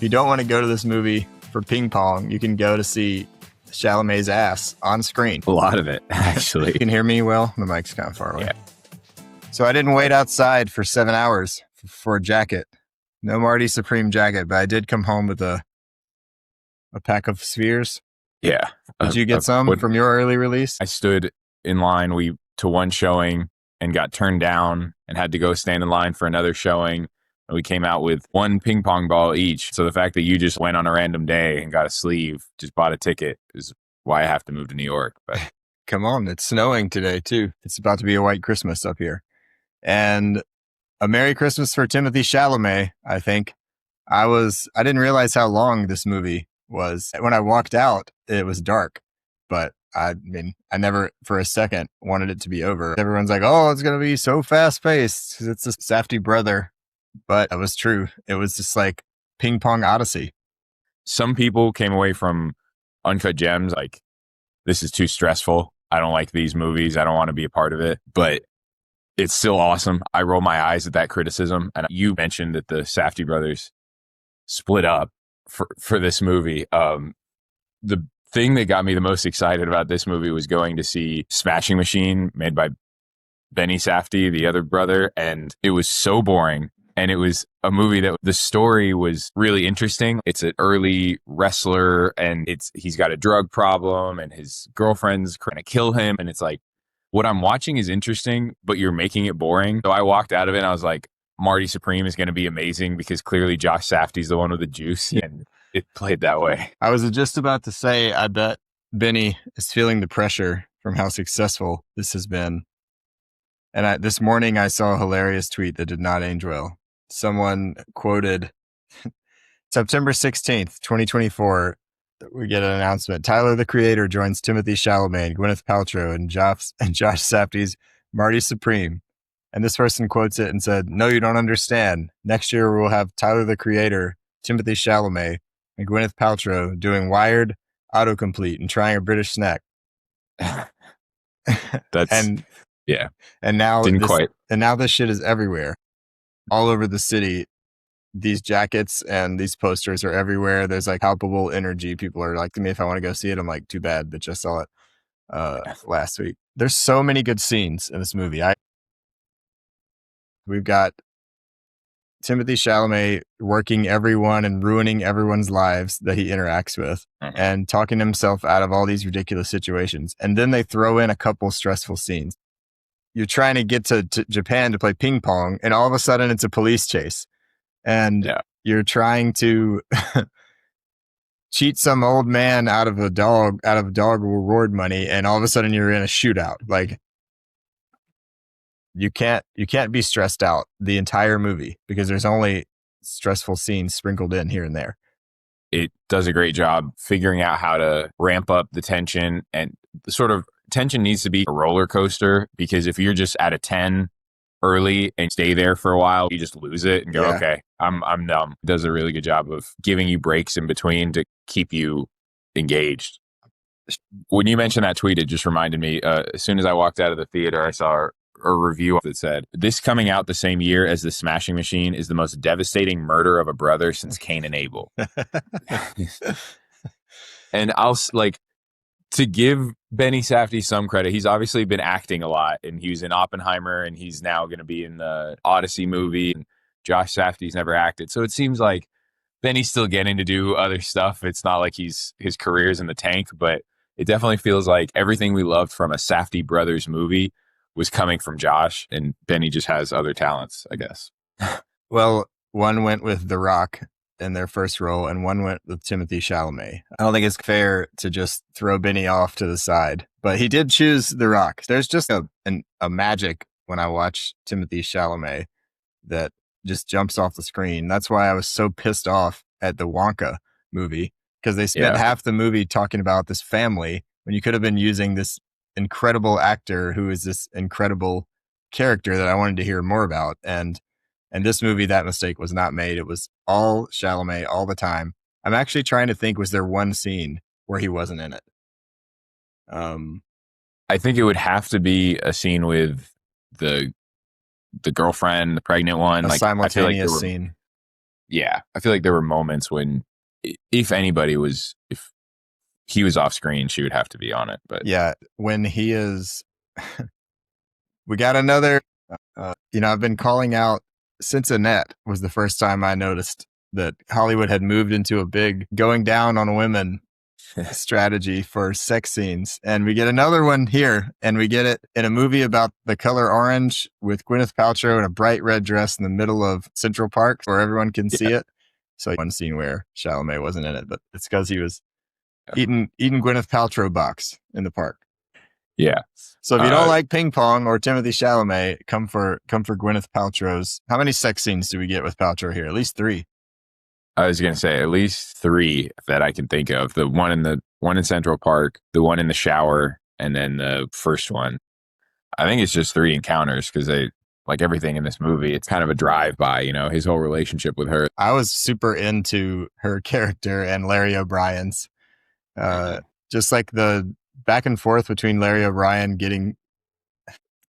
you don't want to go to this movie for ping pong, you can go to see Chalamet's ass on screen. A lot of it, actually. You can hear me well? The mic's kind of far away. Yeah. So I didn't wait outside for 7 hours for a jacket. No Marty Supreme jacket, but I did come home with a pack of spheres. Yeah. Did you get some from your early release? I stood in line to one showing and got turned down and had to go stand in line for another showing. And we came out with one ping pong ball each. So the fact that you just went on a random day and got a sleeve, just bought a ticket, is why I have to move to New York. But come on, it's snowing today too. It's about to be a white Christmas up here. And a Merry Christmas for Timothy Chalamet, I think. I didn't realize how long this movie was. When I walked out, it was dark. But I mean, I never for a second wanted it to be over. Everyone's like, oh, it's going to be so fast paced because it's a Safdie brother. But it was true. It was just like ping pong odyssey. Some people came away from Uncut Gems like, this is too stressful. I don't like these movies. I don't want to be a part of it. But it's still awesome. I roll my eyes at that criticism. And you mentioned that the Safdie brothers split up for this movie. The thing that got me the most excited about this movie was going to see Smashing Machine, made by Benny Safdie, the other brother. And it was so boring. And it was a movie that the story was really interesting. It's an early wrestler and he's got a drug problem and his girlfriend's trying to kill him. And it's like, what I'm watching is interesting, but you're making it boring. So I walked out of it and I was like, Marty Supreme is going to be amazing because clearly Josh Safdie's the one with the juice. And it played that way. I was just about to say, I bet Benny is feeling the pressure from how successful this has been. And this morning I saw a hilarious tweet that did not age well. Someone quoted September 16th, 2024. We get an announcement. Tyler, the Creator, joins Timothy Chalamet, Gwyneth Paltrow, and Josh Safdie's Marty Supreme. And this person quotes it and said, no, you don't understand. Next year we'll have Tyler, the Creator, Timothy Chalamet, and Gwyneth Paltrow doing Wired, autocomplete, and trying a British snack. Yeah. And now didn't quite. And now this shit is everywhere. All over the city, these jackets and these posters are everywhere. There's like palpable energy. People are like to me if I want to go see it. I'm like, too bad that just saw it last week. There's so many good scenes in this movie. We've got Timothy Chalamet working everyone and ruining everyone's lives that he interacts with and talking himself out of all these ridiculous situations. And then they throw in a couple stressful scenes. You're trying to get to Japan to play ping pong, and all of a sudden it's a police chase. And you're trying to cheat some old man out of dog reward money, and all of a sudden you're in a shootout. Like you can't be stressed out the entire movie because there's only stressful scenes sprinkled in here and there. It does a great job figuring out how to ramp up the tension, and the sort of tension needs to be a roller coaster, because if you're just at a 10 early and stay there for a while, you just lose it and go, okay, I'm numb. It does a really good job of giving you breaks in between to keep you engaged. When you mentioned that tweet, it just reminded me, as soon as I walked out of the theater, I saw a review that said, this coming out the same year as The Smashing Machine is the most devastating murder of a brother since Cain and Abel. And I'll like, to give Benny Safdie some credit, he's obviously been acting a lot, and he was in Oppenheimer, and he's now going to be in the Odyssey movie. And Josh Safdie's never acted, so it seems like Benny's still getting to do other stuff. It's not like his career's in the tank, but it definitely feels like everything we loved from a Safdie brothers movie was coming from Josh, and Benny just has other talents, I guess. Well, one went with The Rock in their first role, and one went with Timothy Chalamet. I don't think it's fair to just throw Benny off to the side, but he did choose The Rock. There's just a magic when I watch Timothy Chalamet that just jumps off the screen. That's why I was so pissed off at the Wonka movie, because they spent half the movie talking about this family when you could have been using this incredible actor who is this incredible character that I wanted to hear more about. And this movie, that mistake was not made. It was all Chalamet all the time. I'm actually trying to think, was there one scene where he wasn't in it? I think it would have to be a scene with the girlfriend, the pregnant one. A simultaneous scene. yeah, I feel like there were moments when if he was off screen, she would have to be on it. But Yeah, when he is, we got another. I've been calling out since Annette was the first time I noticed that Hollywood had moved into a big going down on women strategy for sex scenes. And we get another one here, and we get it in a movie about the color orange with Gwyneth Paltrow in a bright red dress in the middle of Central Park where everyone can see it. So one scene where Chalamet wasn't in it, but it's because he was eating Gwyneth Paltrow box in the park. yeah. So if you don't like ping pong or Timothy Chalamet, come for Gwyneth Paltrow's. How many sex scenes do we get with Paltrow here? At least 3. I was going to say at least 3 that I can think of. The one in Central Park, the one in the shower, and then the first one. I think it's just 3 encounters because they, like everything in this movie, it's kind of a drive-by, his whole relationship with her. I was super into her character and Larry O'Brien's. Just like the back and forth between Larry O'Brien getting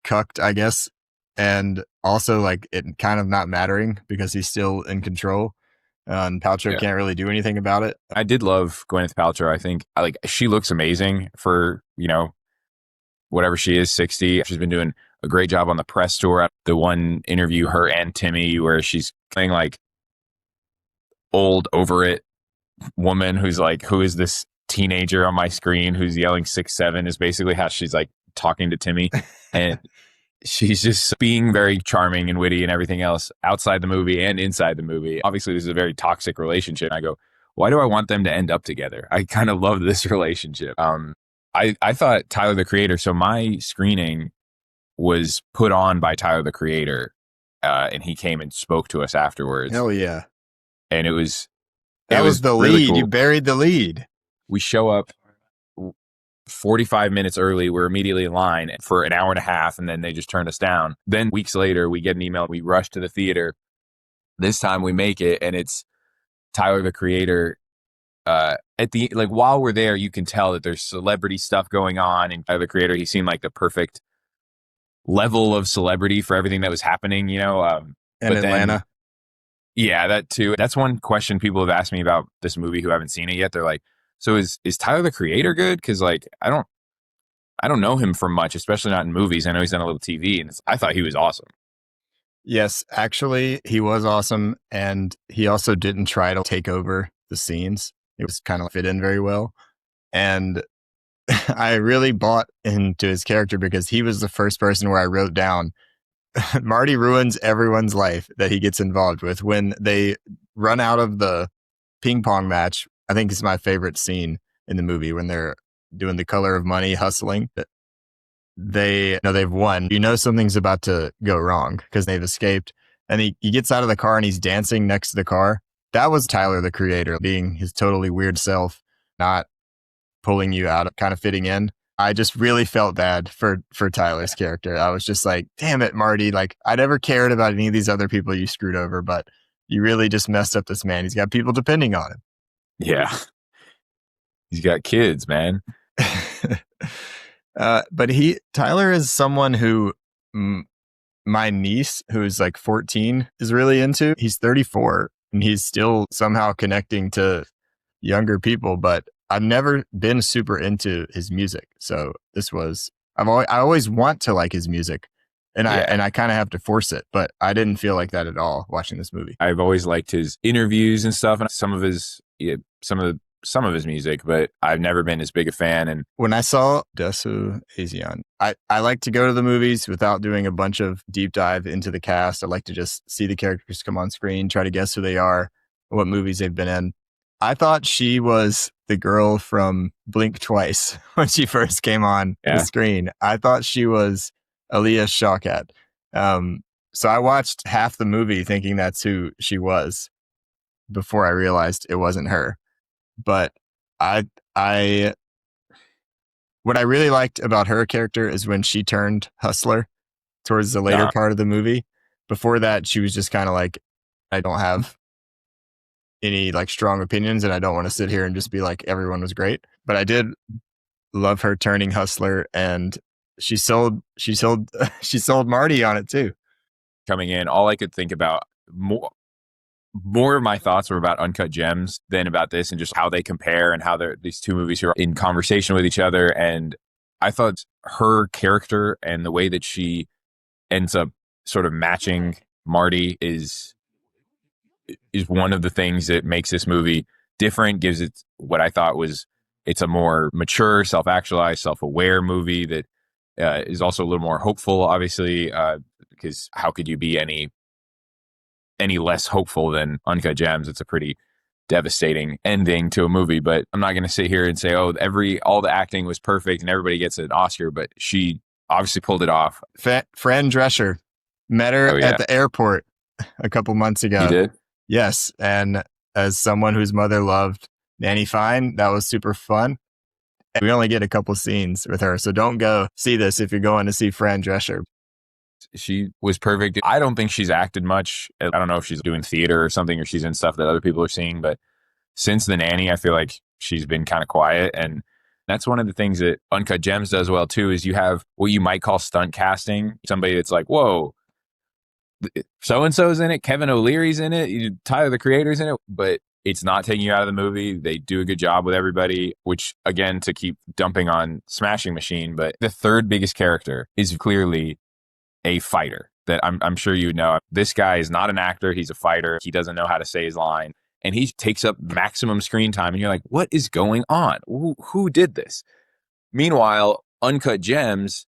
cucked, I guess, and also like it kind of not mattering because he's still in control. And Paltrow can't really do anything about it. I did love Gwyneth Paltrow. I think she looks amazing for, whatever she is, 60. She's been doing a great job on the press tour. The one interview, her and Timmy, where she's playing like old over it woman who's like, who is this teenager on my screen who's yelling 6'7" is basically how she's like talking to Timmy. And she's just being very charming and witty and everything else outside the movie and inside the movie. Obviously, this is a very toxic relationship. I go, why do I want them to end up together? I kind of love this relationship. I thought Tyler, the Creator. So my screening was put on by Tyler, the Creator, and he came and spoke to us afterwards. Hell yeah. And it was the really lead. Cool. You buried the lead. We show up 45 minutes early. We're immediately in line for an hour and a half, and then they just turned us down. Then weeks later, we get an email. We rush to the theater. This time we make it, and it's Tyler, the Creator. At the while we're there, you can tell that there's celebrity stuff going on, and Tyler, the Creator, he seemed like the perfect level of celebrity for everything that was happening. In Atlanta. Yeah, that too. That's one question people have asked me about this movie who haven't seen it yet. They're like, so is Tyler, the Creator good? Because I don't know him from much, especially not in movies. I know he's done a little TV, and I thought he was awesome. Yes, actually, he was awesome, and he also didn't try to take over the scenes. It was kind of fit in very well, and I really bought into his character because he was the first person where I wrote down Marty ruins everyone's life that he gets involved with. When they run out of the ping pong match, I think it's my favorite scene in the movie when they're doing the color of money hustling. They know they've won. Something's about to go wrong because they've escaped. And he gets out of the car and he's dancing next to the car. That was Tyler, the Creator, being his totally weird self, not pulling you out, kind of fitting in. I just really felt bad for Tyler's character. I was just like, damn it, Marty. I never cared about any of these other people you screwed over, but you really just messed up this man. He's got people depending on him. Yeah. He's got kids, man. But Tyler is someone who my niece, who's 14, is really into. He's 34 and he's still somehow connecting to younger people, but I've never been super into his music. So I always want to like his music, and I kind of have to force it, but I didn't feel like that at all watching this movie. I've always liked his interviews and stuff, and some of his music, but I've never been as big a fan. And when I saw Desu Asian, I like to go to the movies without doing a bunch of deep dive into the cast. I like to just see the characters come on screen, try to guess who they are, what movies they've been in. I thought she was the girl from Blink Twice when she first came on the screen. I thought she was Aaliyah Shawkat. So I watched half the movie thinking that's who she was before I realized it wasn't her. But what I really liked about her character is when she turned hustler towards the later part of the movie. Before that, she was just kind of like, I don't have any strong opinions, and I don't want to sit here and just be like everyone was great. But I did love her turning hustler, and she sold Marty on it too. Coming in, all I could think about more of my thoughts were about Uncut Gems than about this, and just how they compare and how these two movies are in conversation with each other. And I thought her character and the way that she ends up sort of matching Marty is one of the things that makes this movie different, gives it what I thought was, it's a more mature, self-actualized, self-aware movie that is also a little more hopeful, obviously, because how could you be any less hopeful than Uncut Gems? It's a pretty devastating ending to a movie. But I'm not going to sit here and say, oh, all the acting was perfect and everybody gets an Oscar, but she obviously pulled it off. Fran Drescher, met her at the airport a couple months ago. You did? Yes, and as someone whose mother loved Nanny Fine, that was super fun. And we only get a couple scenes with her, so don't go see this if you're going to see Fran Drescher. She was perfect. I don't think she's acted much. I don't know if she's doing theater or something, or she's in stuff that other people are seeing, but since The Nanny, I feel like she's been kind of quiet. And that's one of the things that Uncut Gems does well too, is you have what you might call stunt casting. Somebody that's like, whoa, so-and-so's in it, Kevin O'Leary's in it, Tyler the Creator's in it, but it's not taking you out of the movie. They do a good job with everybody, which, again, to keep dumping on Smashing Machine, but the third biggest character is clearly a fighter that I'm sure you know. This guy is not an actor. He's a fighter. He doesn't know how to say his line, and he takes up maximum screen time, and you're like, what is going on? Who did this? Meanwhile, Uncut Gems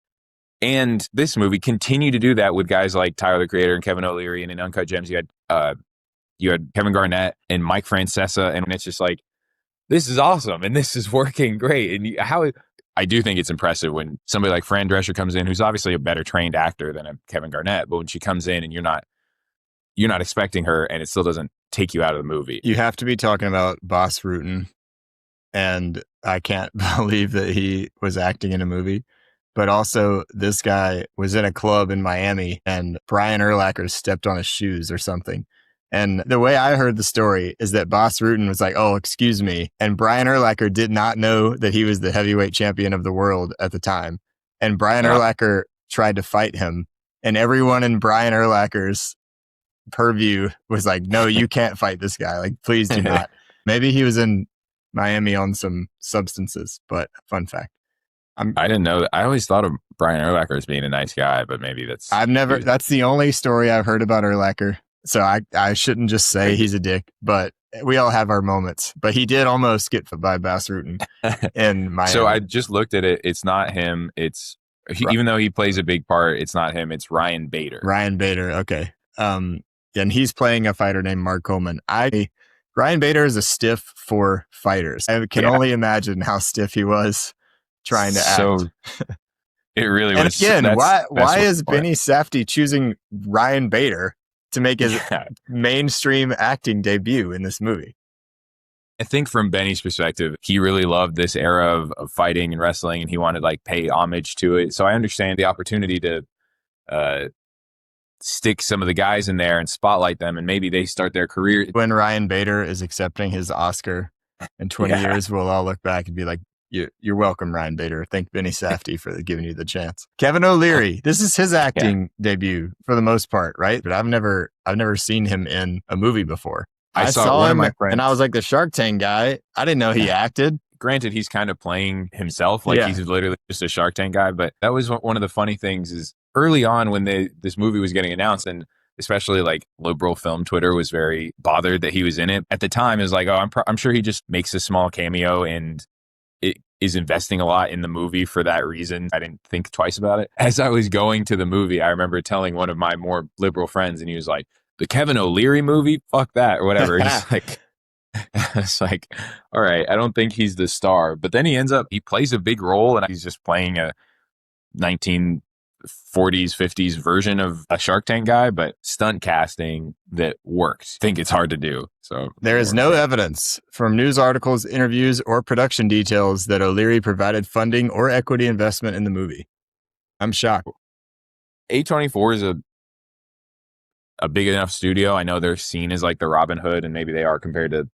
and this movie continue to do that with guys like Tyler the Creator and Kevin O'Leary. And in Uncut Gems, you had Kevin Garnett and Mike Francesa, and it's just like, this is awesome and this is working great. And I do think it's impressive when somebody like Fran Drescher comes in, who's obviously a better trained actor than a Kevin Garnett, but when she comes in and you're not expecting her, and it still doesn't take you out of the movie. You have to be talking about Bas Rutten, and I can't believe that he was acting in a movie. But also, this guy was in a club in Miami, and Brian Urlacher stepped on his shoes or something. And the way I heard the story is that Bas Rutten was like, oh, excuse me. And Brian Urlacher did not know that he was the heavyweight champion of the world at the time. And Brian Urlacher tried to fight him. And everyone in Brian Urlacher's purview was like, no, you can't fight this guy. Like, please do not. Maybe he was in Miami on some substances, but fun fact. I didn't know that. I always thought of Brian Urlacher as being a nice guy, but maybe that's the only story I've heard about Urlacher. So I shouldn't just say he's a dick, but we all have our moments. But he did almost get by Bas Rutten in Miami. So I just looked at it. It's not him. Even though he plays a big part, it's not him. It's Ryan Bader. Ryan Bader. Okay. And he's playing a fighter named Mark Coleman. Ryan Bader is a stiff for fighters. I can only imagine how stiff he was trying to act. So it really and was. Again, why is Benny Safdie choosing Ryan Bader to make his mainstream acting debut in this movie? I think from Benny's perspective, he really loved this era of fighting and wrestling, and he wanted to pay homage to it. So I understand the opportunity to stick some of the guys in there and spotlight them, and maybe they start their career. When Ryan Bader is accepting his Oscar in 20 years, we'll all look back and be like, you're welcome, Ryan Bader. Thank Benny Safdie for giving you the chance. Kevin O'Leary, this is his acting debut for the most part, right? But I've never seen him in a movie before. I saw one him, of my friends, and I was like, the Shark Tank guy. I didn't know he acted. Granted, he's kind of playing himself, he's literally just a Shark Tank guy. But that was one of the funny things is early on when this movie was getting announced, and especially liberal film Twitter was very bothered that he was in it. At the time, it was like, oh, I'm sure he just makes a small cameo and it is investing a lot in the movie for that reason. I didn't think twice about it. As I was going to the movie, I remember telling one of my more liberal friends, and he was like, the Kevin O'Leary movie? Fuck that, or whatever. He's like, it's like, all right, I don't think he's the star. But then he plays a big role, and he's just playing a 1940s, 50s version of a Shark Tank guy, but stunt casting that worked. I think it's hard to do. So there is no evidence from news articles, interviews, or production details that O'Leary provided funding or equity investment in the movie. I'm shocked. A24 is a big enough studio. I know they're seen as the Robin Hood, and maybe they are compared to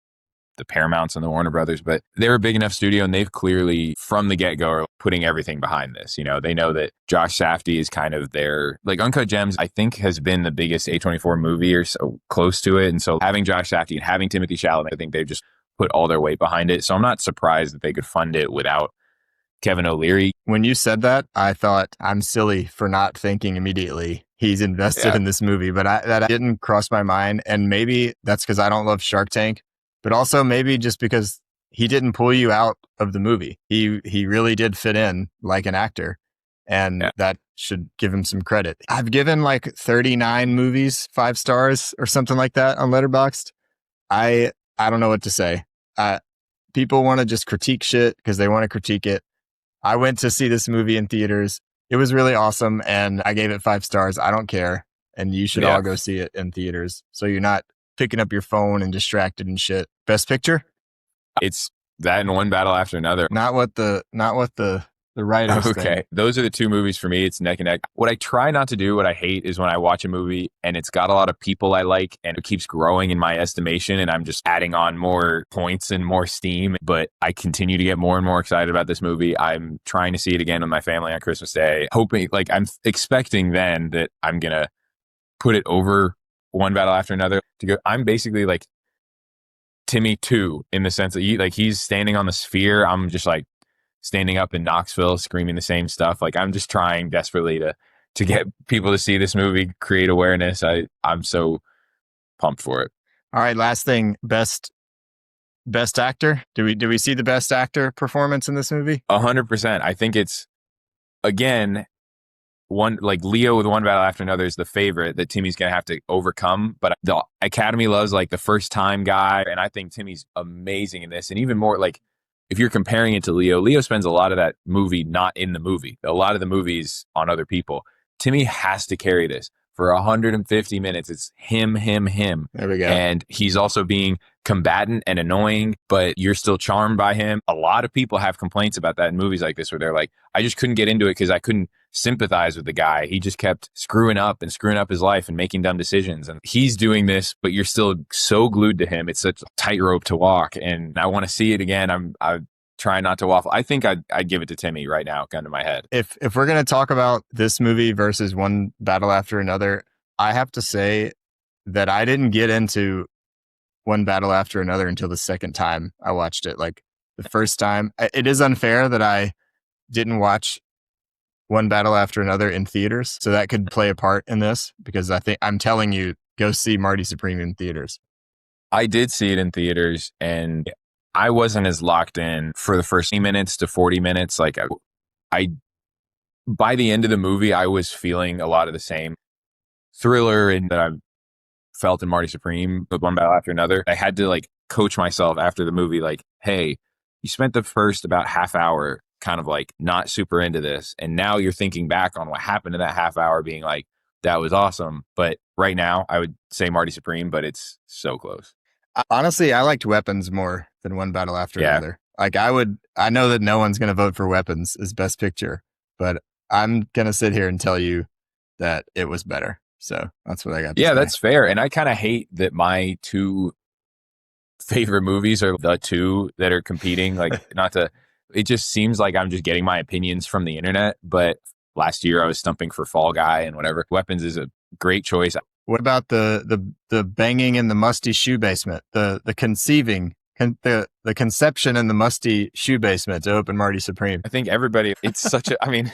the Paramounts and the Warner Brothers, but they're a big enough studio and they've clearly from the get-go are putting everything behind this. You know, they know that Josh Safdie is kind of their, like Uncut Gems, I think has been the biggest A24 movie or so close to it. And so having Josh Safdie and having Timothy Chalamet, I think they've just put all their weight behind it. So I'm not surprised that they could fund it without Kevin O'Leary. When you said that, I thought I'm silly for not thinking immediately he's invested in this movie, but that didn't cross my mind. And maybe that's because I don't love Shark Tank, but also maybe just because he didn't pull you out of the movie. He really did fit in like an actor, and that should give him some credit. I've given like 39 movies 5 stars or something like that on Letterboxd. I don't know what to say. People want to just critique shit because they want to critique it. I went to see this movie in theaters. It was really awesome, and I gave it 5 stars. I don't care, and you should all go see it in theaters so you're not picking up your phone and distracted and shit. Best Picture? It's that and One Battle After Another. Not what the writers Okay. think. Those are the 2 movies for me. It's neck and neck. What I try not to do, what I hate, is when I watch a movie and it's got a lot of people I like and it keeps growing in my estimation and I'm just adding on more points and more steam, but I continue to get more and more excited about this movie. I'm trying to see it again with my family on Christmas Day, hoping, like, I'm expecting then that I'm going to put it over One Battle After Another to go. I'm basically like Timmy 2 in the sense that he's standing on the sphere. I'm just like standing up in Knoxville screaming the same stuff. Like, I'm just trying desperately to get people to see this movie, create awareness. I'm so pumped for it. All right, last thing, best actor. Do we see the best actor performance in this movie? 100%. I think it's, again, one, like Leo with One Battle After Another is the favorite that Timmy's gonna have to overcome, but the Academy loves like the first time guy, and I think Timmy's amazing in this. And even more, like, if you're comparing it to Leo spends a lot of that movie not in the movie. A lot of the movies on other people. Timmy has to carry this for 150 minutes. It's him. There we go. And he's also being combatant and annoying, but you're still charmed by him. A lot of people have complaints about that in movies like this where they're like, I just couldn't get into it because I couldn't sympathize with the guy. He just kept screwing up his life and making dumb decisions. And he's doing this, but you're still so glued to him. It's such a tightrope to walk. And I want to see it again. I'm trying not to waffle. I think I'd give it to Timmy right now, gun to my head. If we're going to talk about this movie versus One Battle After Another, I have to say that I didn't get into One Battle After Another until the second time I watched it. Like, the first time, it is unfair that I didn't watch One Battle After Another in theaters. So that could play a part in this, because I'm telling you, go see Marty Supreme in theaters. I did see it in theaters, and I wasn't as locked in for the first 20 minutes to 40 minutes. Like, I by the end of the movie, I was feeling a lot of the same thriller and that I've felt in Marty Supreme with One Battle After Another. I had to like coach myself after the movie, like, hey, you spent the first about half hour kind of like not super into this, and now you're thinking back on what happened in that half hour being like, that was awesome. But right now I would say Marty Supreme, but it's so close. Honestly, I liked Weapons more than One Battle After Another. Like, I know that no one's going to vote for Weapons as Best Picture, but I'm going to sit here and tell you that it was better. So that's what I got to say. That's fair. And I kind of hate that my 2 favorite movies are the 2 that are competing. Like, it just seems like I'm just getting my opinions from the internet. But last year I was stumping for Fall Guy and whatever. Weapons is a great choice. What about the banging in the musty shoe basement? The conceiving, the conception in the musty shoe basement to open Marty Supreme. I think everybody, it's such a, I mean,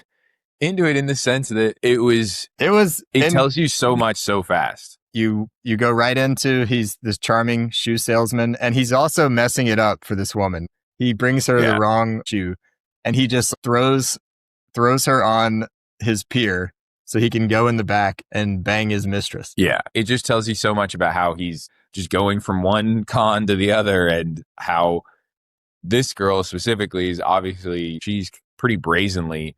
into it in the sense that it tells you so much so fast. You go right into, he's this charming shoe salesman, and he's also messing it up for this woman. He brings her the wrong shoe, and he just throws her on his pier so he can go in the back and bang his mistress. Yeah, it just tells you so much about how he's just going from one con to the other, and how this girl specifically is obviously, she's pretty brazenly,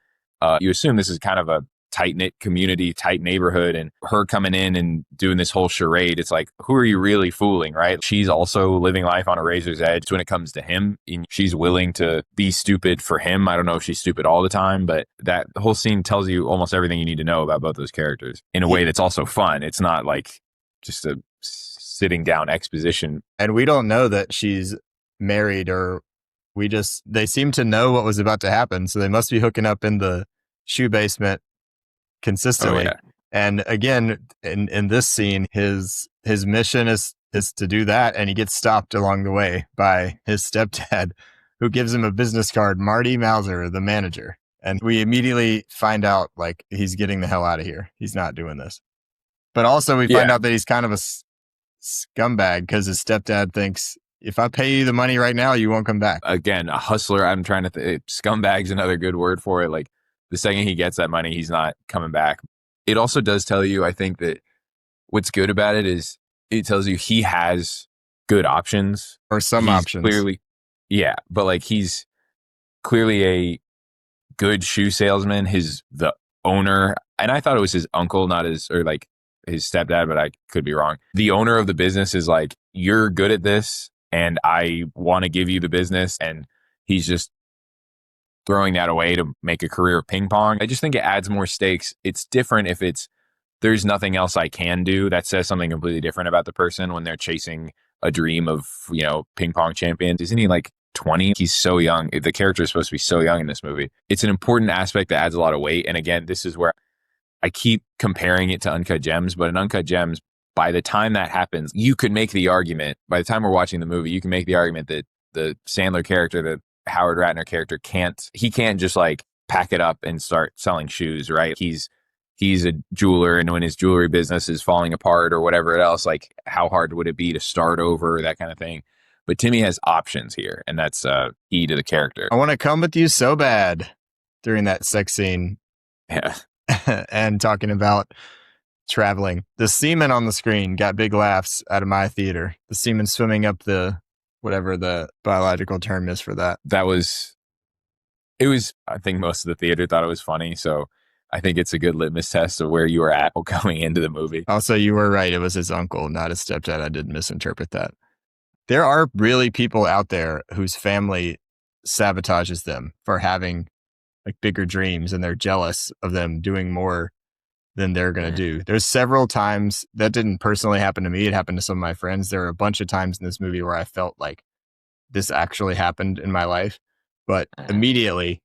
you assume this is kind of a tight-knit community, tight neighborhood, and her coming in and doing this whole charade, it's like, who are you really fooling, right? She's also living life on a razor's edge when it comes to him, and she's willing to be stupid for him. I don't know if she's stupid all the time, but that whole scene tells you almost everything you need to know about both those characters in a way that's also fun. It's not like just a sitting down exposition. And we don't know that she's married, or they seem to know what was about to happen. So they must be hooking up in the shoe basement consistently. Oh, yeah. And again, in this scene, his mission is to do that, and he gets stopped along the way by his stepdad, who gives him a business card, Marty Mauser, the manager. And we immediately find out like he's getting the hell out of here. He's not doing this. But also we find out that he's kind of a scumbag because his stepdad thinks, if I pay you the money right now, you won't come back. Again, a hustler. I'm trying to scumbag's another good word for it. Like the second he gets that money, he's not coming back. It also does tell you, I think, that what's good about it is it tells you he has good options. Or some options. Clearly, yeah. But like he's clearly a good shoe salesman. The owner, and I thought it was his uncle, not his stepdad, but I could be wrong. The owner of the business is like, you're good at this and I want to give you the business. And he's just throwing that away to make a career of ping pong. I just think it adds more stakes. It's different if there's nothing else I can do. That says something completely different about the person when they're chasing a dream of, ping pong champions. Isn't he like 20? He's so young. The character is supposed to be so young in this movie. It's an important aspect that adds a lot of weight. And again, this is where I keep comparing it to Uncut Gems, but in Uncut Gems, by the time that happens, you could make the argument, by the time we're watching the movie, you can make the argument that the Sandler character, the Howard Ratner character can't just like pack it up and start selling shoes, right? He's a jeweler, and when his jewelry business is falling apart or whatever else, like how hard would it be to start over, that kind of thing. But Timmy has options here, and that's key to the character. I want to come with you so bad during that sex scene. Yeah. And talking about traveling. The semen on the screen got big laughs out of my theater. The semen swimming up the, whatever the biological term is for that. I think most of the theater thought it was funny. So I think it's a good litmus test of where you were at going into the movie. Also, you were right. It was his uncle, not his stepdad. I did misinterpret that. There are really people out there whose family sabotages them for having like bigger dreams, and they're jealous of them doing more than they're going to do. There's several times that didn't personally happen to me. It happened to some of my friends. There are a bunch of times in this movie where I felt like this actually happened in my life, but immediately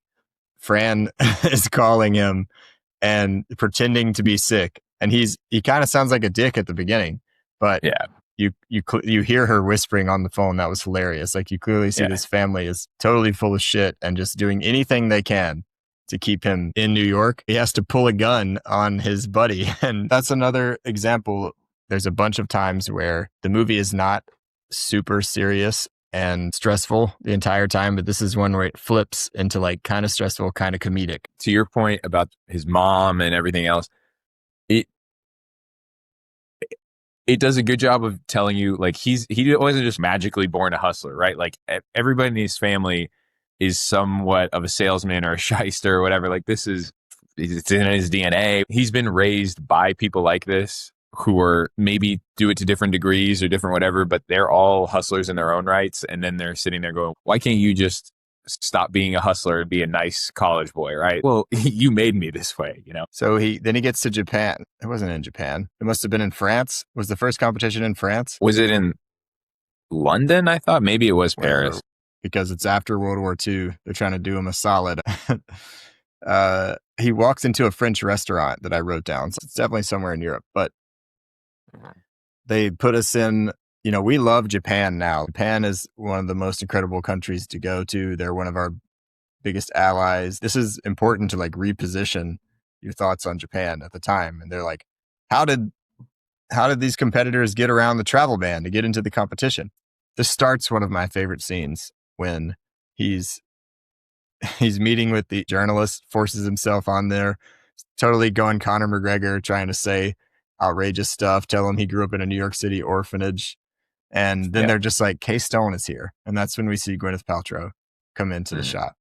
Fran is calling him and pretending to be sick. And he kind of sounds like a dick at the beginning, but yeah, you hear her whispering on the phone. That was hilarious. Like you clearly see this family is totally full of shit and just doing anything they can to keep him in New York. He has to pull a gun on his buddy. And that's another example. There's a bunch of times where the movie is not super serious and stressful the entire time, but this is one where it flips into like kind of stressful, kind of comedic. To your point about his mom and everything else, it does a good job of telling you like he wasn't just magically born a hustler, right? Like everybody in his family is somewhat of a salesman or a shyster or whatever. Like it's in his DNA. He's been raised by people like this who are maybe do it to different degrees or different whatever, but they're all hustlers in their own rights. And then they're sitting there going, why can't you just stop being a hustler and be a nice college boy, right? Well, you made me this way, So then he gets to Japan. It wasn't in Japan. It must have been in France. Was the first competition in France? Was it in London? I thought maybe it was Paris. Because it's after World War II. They're trying to do him a solid. He walks into a French restaurant that I wrote down. So it's definitely somewhere in Europe, but they put us in, we love Japan now. Japan is one of the most incredible countries to go to. They're one of our biggest allies. This is important to like reposition your thoughts on Japan at the time. And they're like, how did these competitors get around the travel ban to get into the competition? This starts one of my favorite scenes when he's meeting with the journalist, forces himself on there, totally going Conor McGregor, trying to say outrageous stuff, tell him he grew up in a New York City orphanage. And then they're just like, Kay Stone is here. And that's when we see Gwyneth Paltrow come into the shot.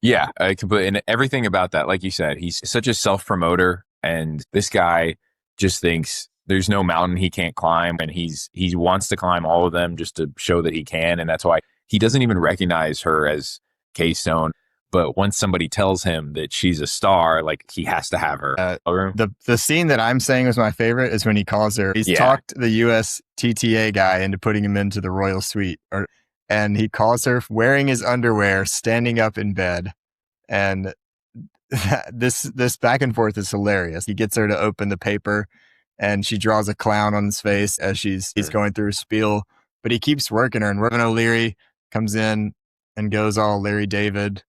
Yeah, I completely. And everything about that, like you said, he's such a self-promoter. And this guy just thinks there's no mountain he can't climb. And he wants to climb all of them just to show that he can. And that's why he doesn't even recognize her as Kay Stone. But once somebody tells him that she's a star, like he has to have her. The scene that I'm saying was my favorite is when he calls her. He's talked the USTTA guy into putting him into the royal suite, and he calls her wearing his underwear, standing up in bed, and this back and forth is hilarious. He gets her to open the paper, and she draws a clown on his face as he's going through a spiel. But he keeps working her, and Robin O'Leary comes in and goes all Larry David,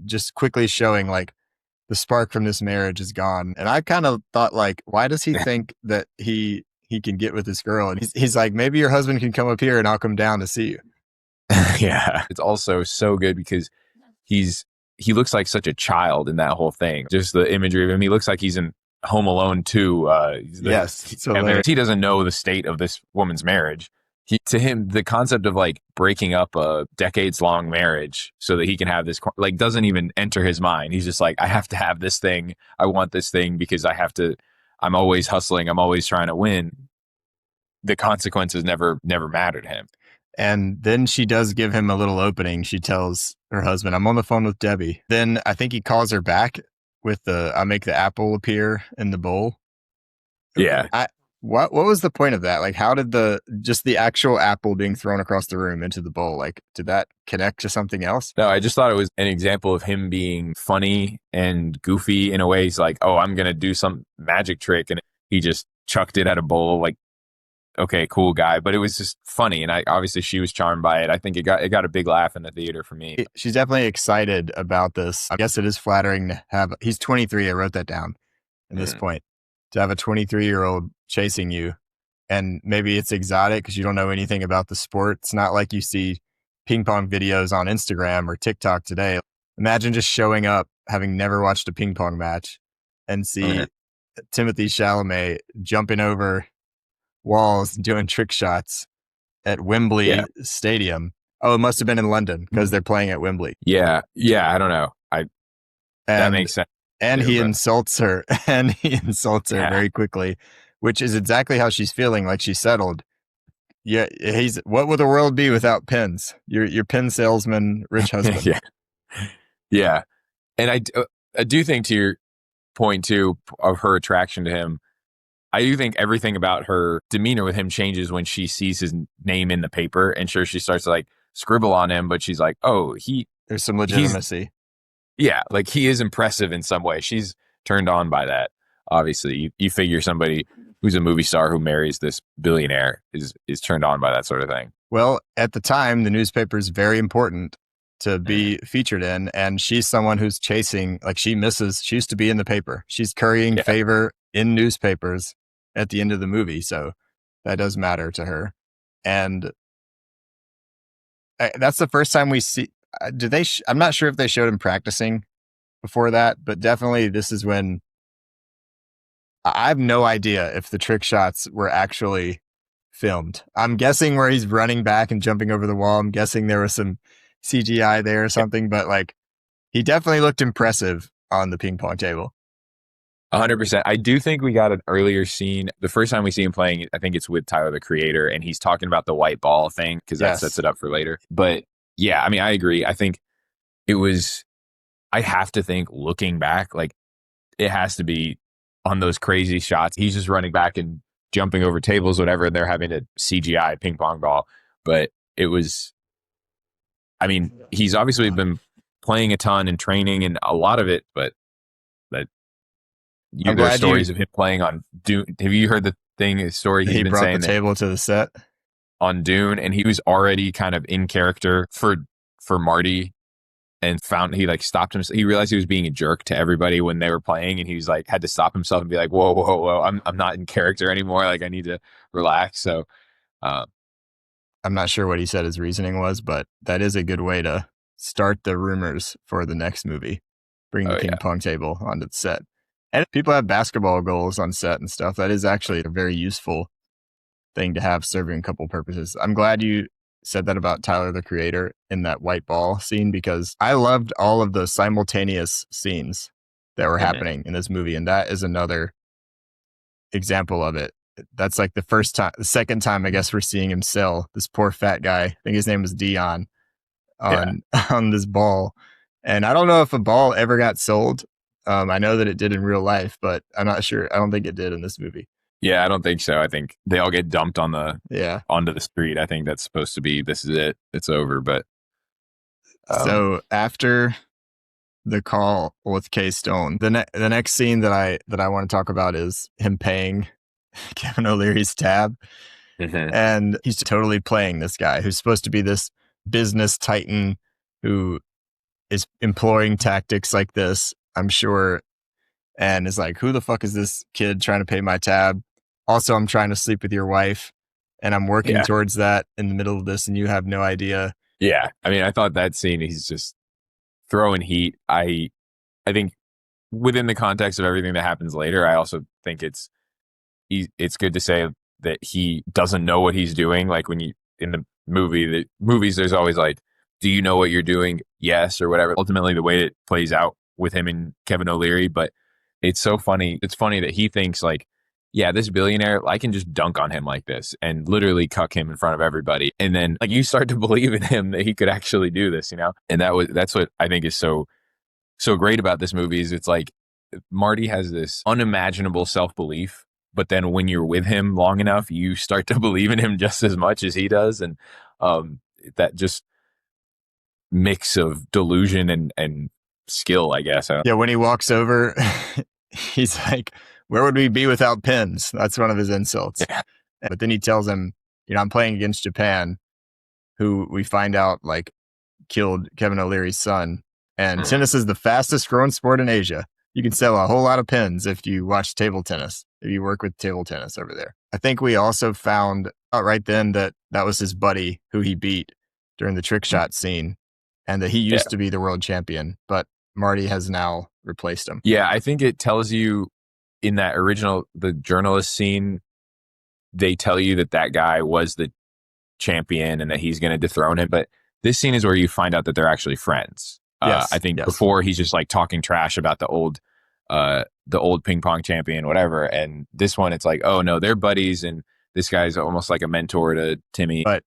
just quickly showing like the spark from this marriage is gone. And I kind of thought, like, why does he think that he can get with this girl? And he's like, maybe your husband can come up here and I'll come down to see you. Yeah. It's also so good because he looks like such a child in that whole thing. Just the imagery of him. He looks like he's in Home Alone 2. Yes. He doesn't know the state of this woman's marriage. To him, the concept of like breaking up a decades-long marriage so that he can have this, like, doesn't even enter his mind. He's just like, I have to have this thing. I want this thing because I'm always hustling. I'm always trying to win. The consequences never matter to him. And then she does give him a little opening. She tells her husband, I'm on the phone with Debbie. Then I think he calls her back with I make the apple appear in the bowl. Yeah. What was the point of that? Like, how did the actual apple being thrown across the room into the bowl, like, did that connect to something else? No, I just thought it was an example of him being funny and goofy in a way. He's like, oh, I'm going to do some magic trick. And he just chucked it at a bowl. Like, okay, cool guy. But it was just funny. And obviously she was charmed by it. I think it got a big laugh in the theater for me. She's definitely excited about this. I guess it is flattering to have, he's 23. I wrote that down at this point. To have a 23-year-old chasing you, and maybe it's exotic because you don't know anything about the sport. It's not like you see ping pong videos on Instagram or TikTok today. Imagine just showing up, having never watched a ping pong match, and see Timothée Chalamet jumping over walls and doing trick shots at Wembley Stadium. Oh, it must have been in London because they're playing at Wembley. Yeah, I don't know. That makes sense. And he insults her, very quickly, which is exactly how she's feeling, like she's settled. Yeah, what would the world be without pins? Your pin salesman, rich husband. Yeah. And I do think, to your point too of her attraction to him, I do think everything about her demeanor with him changes when she sees his name in the paper, and sure, she starts to like scribble on him, but she's like, oh, there's some legitimacy. Yeah, like he is impressive in some way. She's turned on by that. Obviously, you figure somebody who's a movie star who marries this billionaire is turned on by that sort of thing. Well, at the time, the newspaper is very important to be featured in, and she's someone who's chasing, like, she used to be in the paper. She's currying favor in newspapers at the end of the movie, so that does matter to her. And that's the first time we see. I'm not sure if they showed him practicing before that, but definitely this is when I have no idea if the trick shots were actually filmed. I'm guessing where he's running back and jumping over the wall. I'm guessing there was some CGI there or something, but like, he definitely looked impressive on the ping pong table. 100%. I do think we got an earlier scene. The first time we see him playing, I think it's with Tyler, the Creator, and he's talking about the white ball thing because that sets it up for later. But yeah, I mean, I agree. I think I have to think, looking back, like, it has to be on those crazy shots. He's just running back and jumping over tables, whatever, and they're having a CGI ping pong ball. But it was, I mean, he's obviously been playing a ton and training and a lot of it, but there are stories of him playing on Dune. Have you heard the story he brought the table to the set on Dune, and he was already kind of in character for Marty, and he like stopped himself. He realized he was being a jerk to everybody when they were playing, and he was like, had to stop himself and be like, whoa, I'm not in character anymore. Like, I need to relax. So I'm not sure what he said his reasoning was, but that is a good way to start the rumors for the next movie. Bring the ping pong table onto the set. And people have basketball goals on set and stuff. That is actually a very useful thing to have, serving a couple purposes. I'm glad you said that about Tyler, the Creator, in that white ball scene, because I loved all of the simultaneous scenes that were happening in this movie. And that is another example of it. That's like the second time, I guess, we're seeing him sell this poor fat guy. I think his name was Dion on this ball. And I don't know if a ball ever got sold. I know that it did in real life, but I'm not sure. I don't think it did in this movie. Yeah, I don't think so. I think they all get dumped Yeah. onto the street. I think that's supposed to be, this is it. It's over. But So after the call with K Stone, the next scene that I want to talk about is him paying Kevin O'Leary's tab. And he's totally playing this guy who's supposed to be this business titan who is employing tactics like this, I'm sure, and is like, who the fuck is this kid trying to pay my tab? Also, I'm trying to sleep with your wife, and I'm working towards that in the middle of this, and you have no idea. Yeah. I mean, I thought that scene, he's just throwing heat. I think within the context of everything that happens later, I also think it's good to say that he doesn't know what he's doing. Like when you, in the movies, there's always like, do you know what you're doing? Yes, or whatever. Ultimately, the way it plays out with him and Kevin O'Leary, but it's so funny. It's funny that he thinks like, yeah, this billionaire, I can just dunk on him like this and literally cuck him in front of everybody. And then like you start to believe in him that he could actually do this, you know? And that's what I think is so great about this movie is it's like Marty has this unimaginable self-belief, but then when you're with him long enough, you start to believe in him just as much as he does. And that just mix of delusion and skill, I guess. Yeah, when he walks over, he's like, where would we be without pins? That's one of his insults. Yeah. But then he tells him, I'm playing against Japan, who we find out like killed Kevin O'Leary's son. And tennis is the fastest growing sport in Asia. You can sell a whole lot of pins if you watch table tennis, if you work with table tennis over there. I think we also found out right then that was his buddy who he beat during the trick shot scene, and that he used to be the world champion, but Marty has now replaced him. Yeah, I think it tells you in that original, the journalist scene, they tell you that guy was the champion and that he's going to dethrone him. But this scene is where you find out that they're actually friends. Yes, I think before he's just like talking trash about the old ping pong champion, whatever. And this one, it's like, oh no, they're buddies. And this guy's almost like a mentor to Timmy. But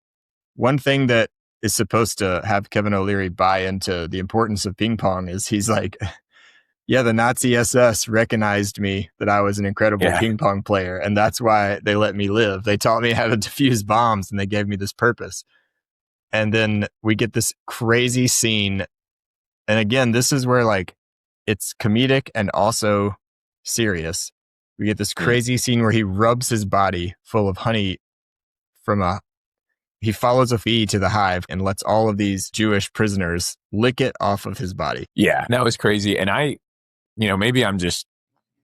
one thing that is supposed to have Kevin O'Leary buy into the importance of ping pong is he's like, yeah, the Nazi SS recognized me that I was an incredible ping pong player. And that's why they let me live. They taught me how to defuse bombs and they gave me this purpose. And then we get this crazy scene. And again, this is where like it's comedic and also serious. We get this crazy scene where he rubs his body full of honey he follows a bee to the hive and lets all of these Jewish prisoners lick it off of his body. Yeah, that was crazy. And maybe I'm just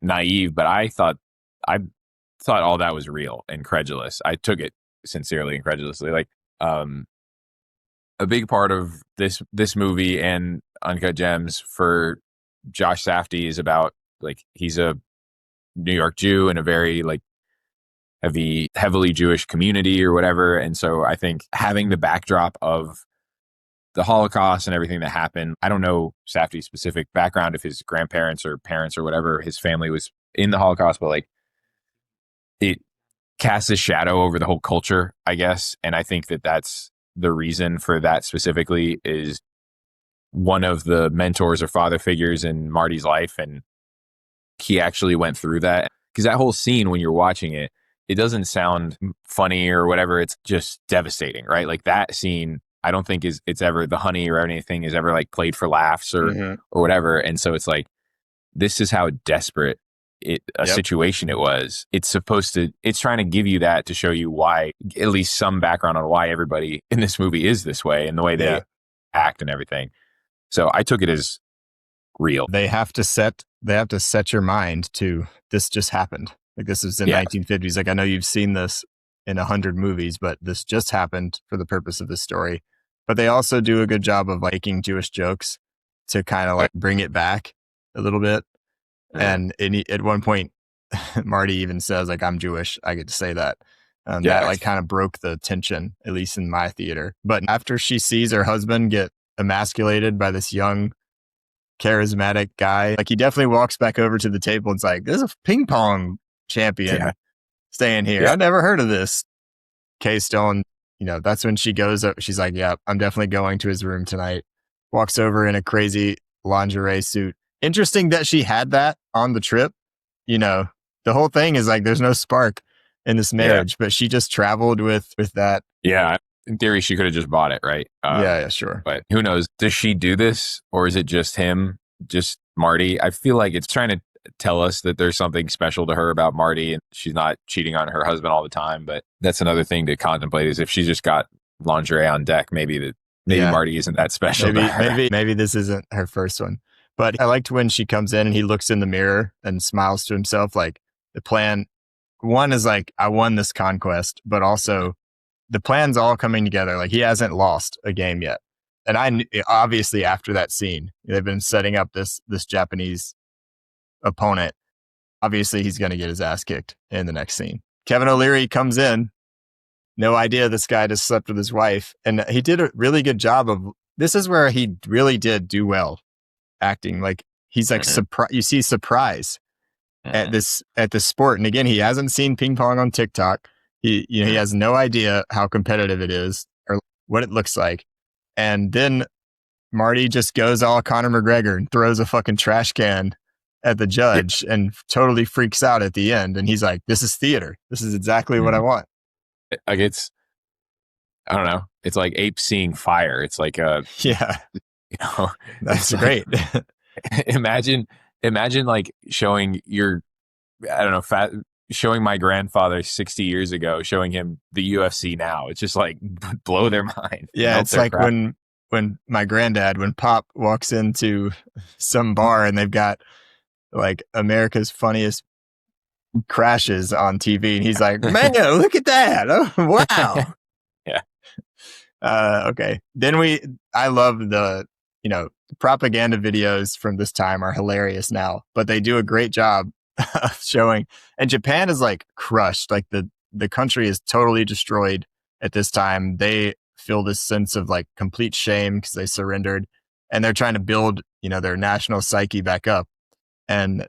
naive, but I thought all that was real and credulous. I took it sincerely and credulously. Like, a big part of this movie and Uncut Gems for Josh Safdie is about like he's a New York Jew in a very like heavily Jewish community or whatever, and so I think having the backdrop of the Holocaust and everything that happened, I don't know Safdie's specific background if his grandparents or parents or whatever his family was in the Holocaust, but like it casts a shadow over the whole culture, I guess, and I think that's the reason for that specifically is one of the mentors or father figures in Marty's life. And he actually went through that because that whole scene, when you're watching it, it doesn't sound funny or whatever. It's just devastating, right? Like that scene, I don't think it's ever the honey or anything is ever like played for laughs or whatever. And so it's like, this is how desperate a situation it was. It's trying to give you that to show you why, at least some background on why everybody in this movie is this way and the way they act and everything. So I took it as real. They have to set your mind to this just happened. Like this is in 1950s. Like I know you've seen this in 100 movies, but this just happened for the purpose of this story. But they also do a good job of making Jewish jokes to kind of like bring it back a little bit. And at one point, Marty even says, like, I'm Jewish. I get to say that. That like kind of broke the tension, at least in my theater. But after she sees her husband get emasculated by this young, charismatic guy, like he definitely walks back over to the table and's like, there's a ping pong champion staying here. I've never heard of this. Kay Stone, that's when she goes up. She's like, yeah, I'm definitely going to his room tonight. walks over in a crazy lingerie suit. Interesting that she had that on the trip. You know, the whole thing is like there's no spark in this Yeah. marriage, but she just traveled with that. Yeah. In theory, she could have just bought it, right? Yeah, sure. But who knows? Does she do this or is it just him, just Marty? I feel like it's trying to tell us that there's something special to her about Marty and she's not cheating on her husband all the time. But that's another thing to contemplate is if she's just got lingerie on deck, maybe Yeah. Marty isn't that special. Maybe this isn't her first one. But I liked when she comes in and he looks in the mirror and smiles to himself. Like the plan, one is like, I won this conquest, but also the plan's all coming together. Like he hasn't lost a game yet. And obviously after that scene, they've been setting up this Japanese opponent. Obviously he's going to get his ass kicked in the next scene. Kevin O'Leary comes in, no idea this guy just slept with his wife. And he did a really good job of, this is where he really did do well acting. Like he's like, you see surprise at this sport. And again, he hasn't seen ping pong on TikTok. He has no idea how competitive it is or what it looks like. And then Marty just goes all Conor McGregor and throws a fucking trash can at the judge and totally freaks out at the end. And he's like, this is theater. This is exactly what I want. Like I don't know. It's like apes seeing fire. It's like yeah, you know, that's great. imagine like showing showing my grandfather 60 years ago, showing him the UFC now. It's just like blow their mind. Yeah, it's like when my granddad, when Pop walks into some bar and they've got like America's Funniest Crashes on TV, and he's like, "Man, look at that! Oh, wow!" Yeah. Okay. Then I love the propaganda videos from this time are hilarious now, but they do a great job of showing. And Japan is like crushed. Like the country is totally destroyed at this time. They feel this sense of like complete shame because they surrendered, and they're trying to build their national psyche back up. And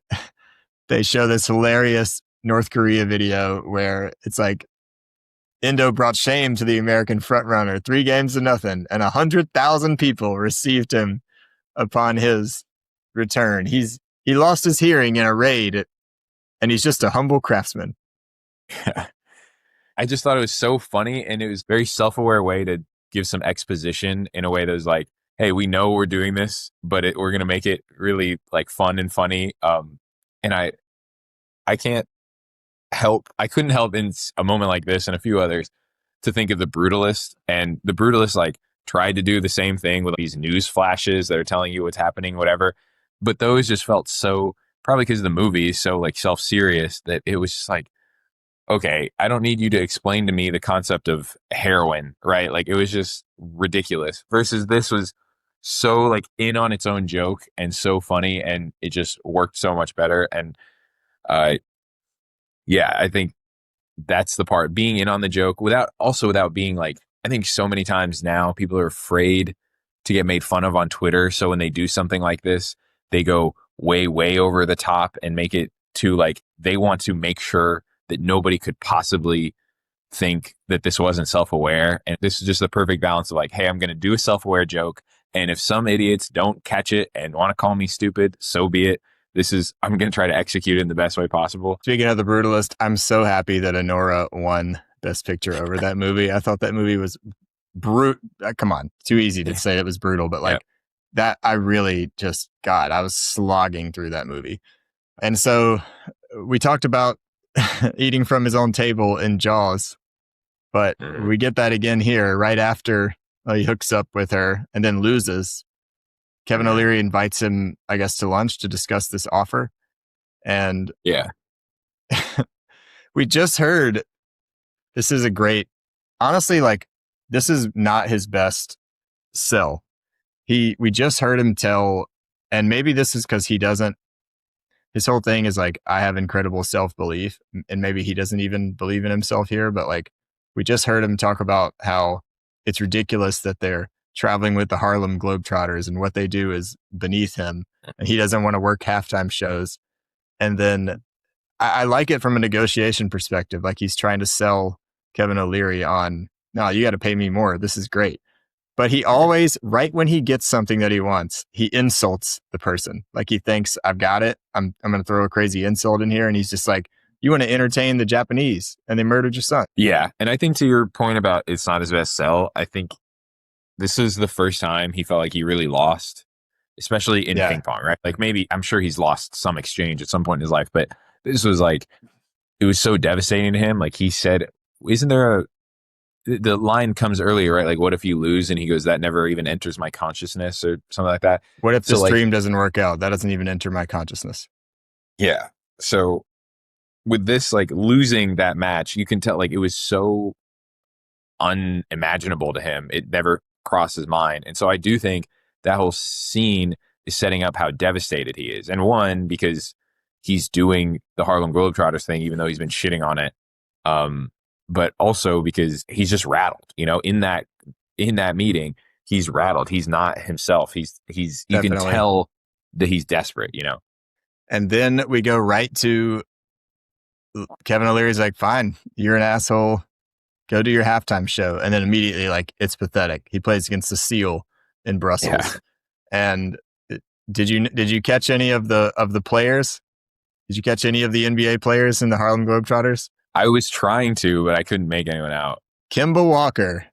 they show this hilarious North Korea video where it's like Indo brought shame to the American frontrunner, 3-0, and 100,000 people received him upon his return. He lost his hearing in a raid, and he's just a humble craftsman. I just thought it was so funny, and it was a very self-aware way to give some exposition in a way that was like, hey, we know we're doing this, but we're going to make it really like fun and funny. And I couldn't help in a moment like this and a few others to think of The Brutalist. And The Brutalist like tried to do the same thing with these news flashes that are telling you what's happening, whatever. But those just felt so, probably because the movie is so like self-serious, that it was just like, okay, I don't need you to explain to me the concept of heroin, right? Like it was just ridiculous. Versus this was so like in on its own joke and so funny, and it just worked so much better. And yeah, I think that's the part, being in on the joke without being like, I think so many times now people are afraid to get made fun of on Twitter. So when they do something like this, they go way, way over the top and make it to like, they want to make sure that nobody could possibly think that this wasn't self-aware. And this is just the perfect balance of like, hey, I'm going to do a self-aware joke. And if some idiots don't catch it and want to call me stupid, so be it. I'm going to try to execute it in the best way possible. Speaking of The Brutalist, I'm so happy that Anora won Best Picture over that movie. I thought that movie was come on, too easy to say it was brutal, but like that, I really just, God, I was slogging through that movie. And so we talked about eating from his own table in Jaws, but we get that again here right after he hooks up with her and then loses. Kevin O'Leary invites him, I guess, to lunch to discuss this offer. And yeah, we just heard, this is a great, honestly, like this is not his best sell. We just heard him tell, and maybe this is because his whole thing is like, I have incredible self-belief, and maybe he doesn't even believe in himself here, but like we just heard him talk about how it's ridiculous that they're traveling with the Harlem Globetrotters and what they do is beneath him, and he doesn't want to work halftime shows. And then I like it from a negotiation perspective. Like he's trying to sell Kevin O'Leary on, no, you got to pay me more. This is great. But he always, right when he gets something that he wants, he insults the person. Like he thinks, I've got it. I'm going to throw a crazy insult in here. And he's just like, you want to entertain the Japanese and they murdered your son. Yeah. And I think to your point about it's not his best sell, I think this is the first time he felt like he really lost, especially in ping pong, right? Like maybe I'm sure he's lost some exchange at some point in his life, but this was like, it was so devastating to him. Like he said, isn't there the line comes earlier, right? Like, what if you lose? And he goes, that never even enters my consciousness or something like that. What if this dream doesn't work out? That doesn't even enter my consciousness. Yeah. So with this, like losing that match, you can tell like it was so unimaginable to him. It never crossed his mind. And so I do think that whole scene is setting up how devastated he is. And one, because he's doing the Harlem Globetrotters thing, even though he's been shitting on it. But also because he's just rattled, you know, in that meeting, he's rattled. He's not himself. You can tell that he's desperate, you know? And then we go right to Kevin O'Leary's like, fine, you're an asshole. Go do your halftime show. And then immediately, like, it's pathetic. He plays against the Seal in Brussels. Yeah. And did you catch any of the players? Did you catch any of the NBA players in the Harlem Globetrotters? I was trying to, but I couldn't make anyone out. Kemba Walker.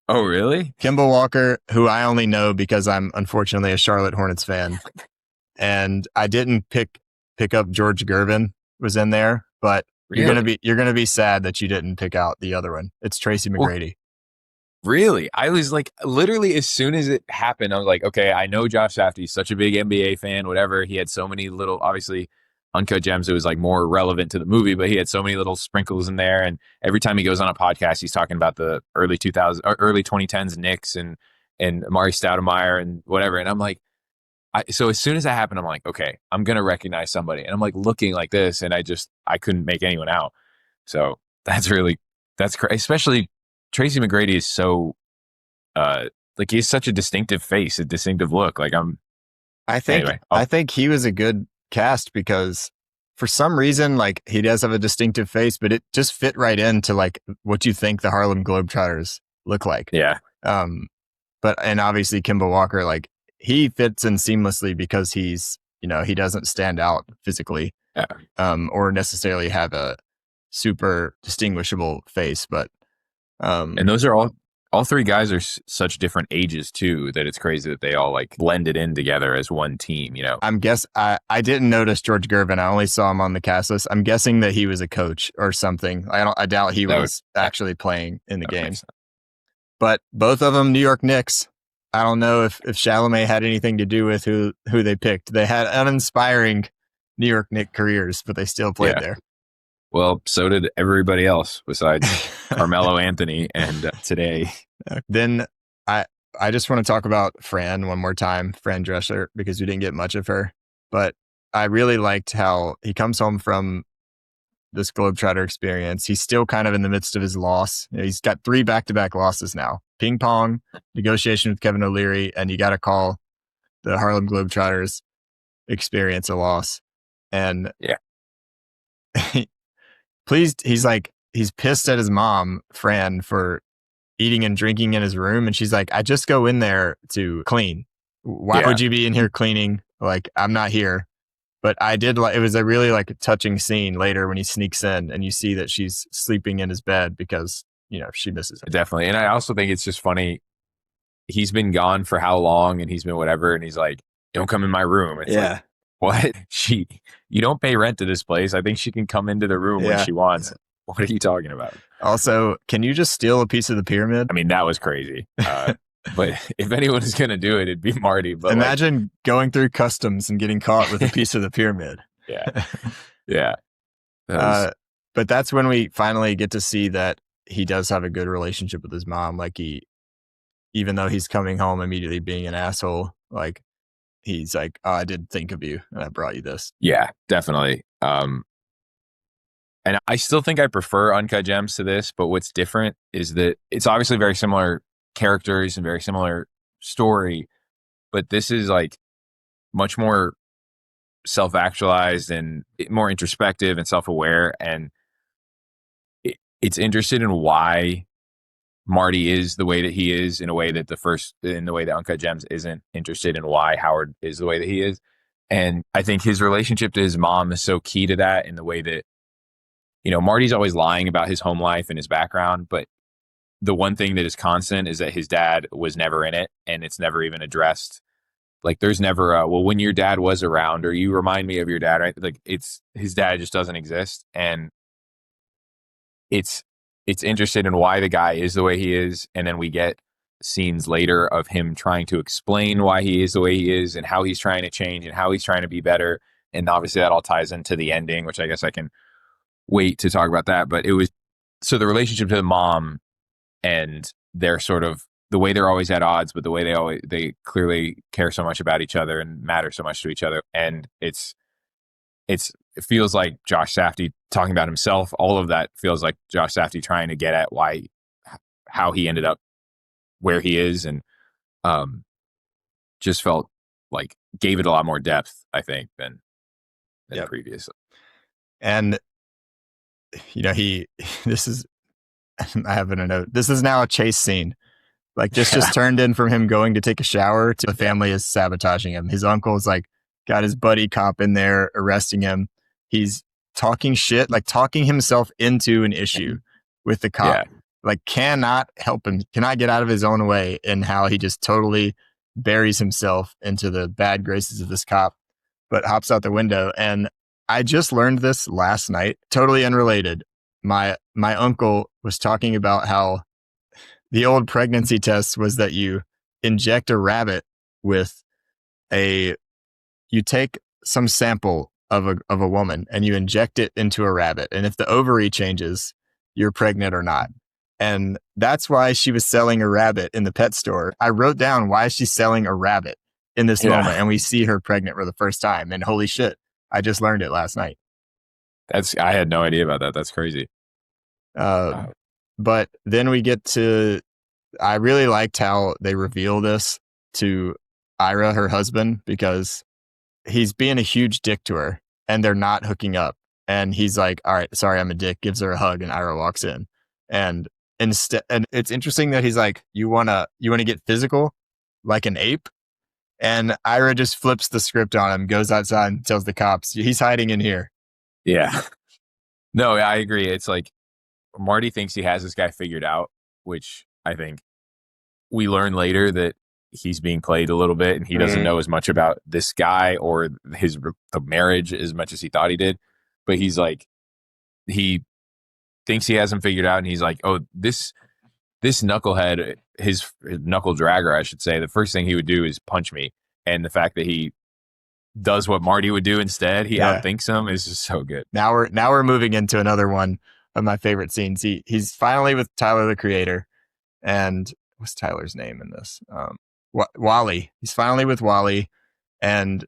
Oh, really? Kemba Walker, who I only know because I'm unfortunately a Charlotte Hornets fan. And I didn't pick up George Gervin was in there, but really? you're gonna be sad that you didn't pick out the other one. It's Tracy McGrady. Really? I was like, literally as soon as it happened, I was like, okay, I know Josh Safdie's such a big NBA fan, whatever. He had so many little, obviously, Uncut Gems, it was like more relevant to the movie, but he had so many little sprinkles in there. And every time he goes on a podcast, he's talking about the early 2010s Knicks and Marty Stoudemire and whatever. And I'm like, so as soon as that happened, I'm like, okay, I'm going to recognize somebody. And I'm like looking like this, and I couldn't make anyone out. So that's crazy. Especially Tracy McGrady is so, like he has such a distinctive face, a distinctive look. Like I think he was a good cast because for some reason, like he does have a distinctive face, but it just fit right into like what you think the Harlem Globetrotters look like. Yeah. And obviously Kemba Walker, like he fits in seamlessly because he's, you know, he doesn't stand out physically, or necessarily have a super distinguishable face, but and those are all three guys are such different ages too, that it's crazy that they all like blended in together as one team, you know? I didn't notice George Gervin. I only saw him on the cast list. I'm guessing that he was a coach or something. I doubt he was actually playing in the game. But both of them, New York Knicks. I don't know if Chalamet had anything to do with who they picked. They had uninspiring New York Knicks careers, but they still played there. Well, so did everybody else besides Carmelo Anthony and today. Then I just want to talk about Fran one more time, Fran Drescher, because we didn't get much of her. But I really liked how he comes home from this Globetrotter experience. He's still kind of in the midst of his loss. You know, he's got 3 back-to-back losses now. Ping pong, negotiation with Kevin O'Leary, and you got to call the Harlem Globetrotters experience a loss. And he's pissed at his mom, Fran, for eating and drinking in his room. And she's like, I just go in there to clean. Why would you be in here cleaning? Like, I'm not here. But it was a really like a touching scene later when he sneaks in and you see that she's sleeping in his bed because, you know, she misses him. Definitely. And I also think it's just funny. He's been gone for how long and he's been whatever. And he's like, don't come in my room. It's like, what? You don't pay rent to this place. I think she can come into the room when she wants. What are you talking about? Also, can you just steal a piece of the pyramid? I mean, that was crazy. But if anyone is going to do it, it'd be Marty. But imagine going through customs and getting caught with a piece of the pyramid. Yeah. But that's when we finally get to see that he does have a good relationship with his mom. Like even though he's coming home immediately being an asshole, like he's like, oh, I did think of you and I brought you this. Yeah, definitely. And I still think I prefer Uncut Gems to this, but what's different is that it's obviously very similar characters and very similar story, but this is like much more self-actualized and more introspective and self-aware, and it's interested in why Marty is the way that he is in a way that in the way that Uncut Gems isn't interested in why Howard is the way that he is. And I think his relationship to his mom is so key to that in the way that, Marty's always lying about his home life and his background, but the one thing that is constant is that his dad was never in it and it's never even addressed. Like there's never well, when your dad was around or you remind me of your dad, right? Like his dad just doesn't exist. And it's interested in why the guy is the way he is. And then we get scenes later of him trying to explain why he is the way he is and how he's trying to change and how he's trying to be better. And obviously that all ties into the ending, which I guess I can wait to talk about that. But it was, so the relationship to the mom and their sort of the way they're always at odds, but the way they clearly care so much about each other and matter so much to each other. And it feels like Josh Safdie talking about himself. All of that feels like Josh Safdie trying to get at how he ended up where he is, and just felt like gave it a lot more depth, I think, than previously. And this is I have in a note. This is now a chase scene. Like this just turned in from him going to take a shower to the family is sabotaging him. His uncle's like got his buddy cop in there arresting him. He's talking shit, like talking himself into an issue with the cop. Yeah. Like cannot help him, cannot get out of his own way, and how he just totally buries himself into the bad graces of this cop, but hops out the window. And I just learned this last night, totally unrelated. My uncle was talking about how the old pregnancy test was that you inject a rabbit with you take some sample of a woman and you inject it into a rabbit. And if the ovary changes, you're pregnant or not. And that's why she was selling a rabbit in the pet store. I wrote down why she's selling a rabbit in this moment. And we see her pregnant for the first time. And holy shit, I just learned it last night. I had no idea about that. That's crazy. But then we get to, I really liked how they reveal this to Ira, her husband, because he's being a huge dick to her and they're not hooking up. And he's like, all right, sorry, I'm a dick, gives her a hug, and Ira walks in. And it's interesting that he's like, you wanna get physical like an ape? And Ira just flips the script on him, goes outside and tells the cops he's hiding in here. Yeah. No, I agree. It's like Marty thinks he has this guy figured out, which I think we learn later that he's being played a little bit and he doesn't know as much about this guy or the marriage as much as he thought he did. But he's like, he thinks he has him figured out, and he's like, oh, this knucklehead, his knuckle dragger, I should say, the first thing he would do is punch me. And the fact that he does what Marty would do instead, he outthinks him, is just so good. Now we're moving into another one of my favorite scenes. He's finally with Tyler, the Creator, and what's Tyler's name in this? Wally. He's finally with Wally, and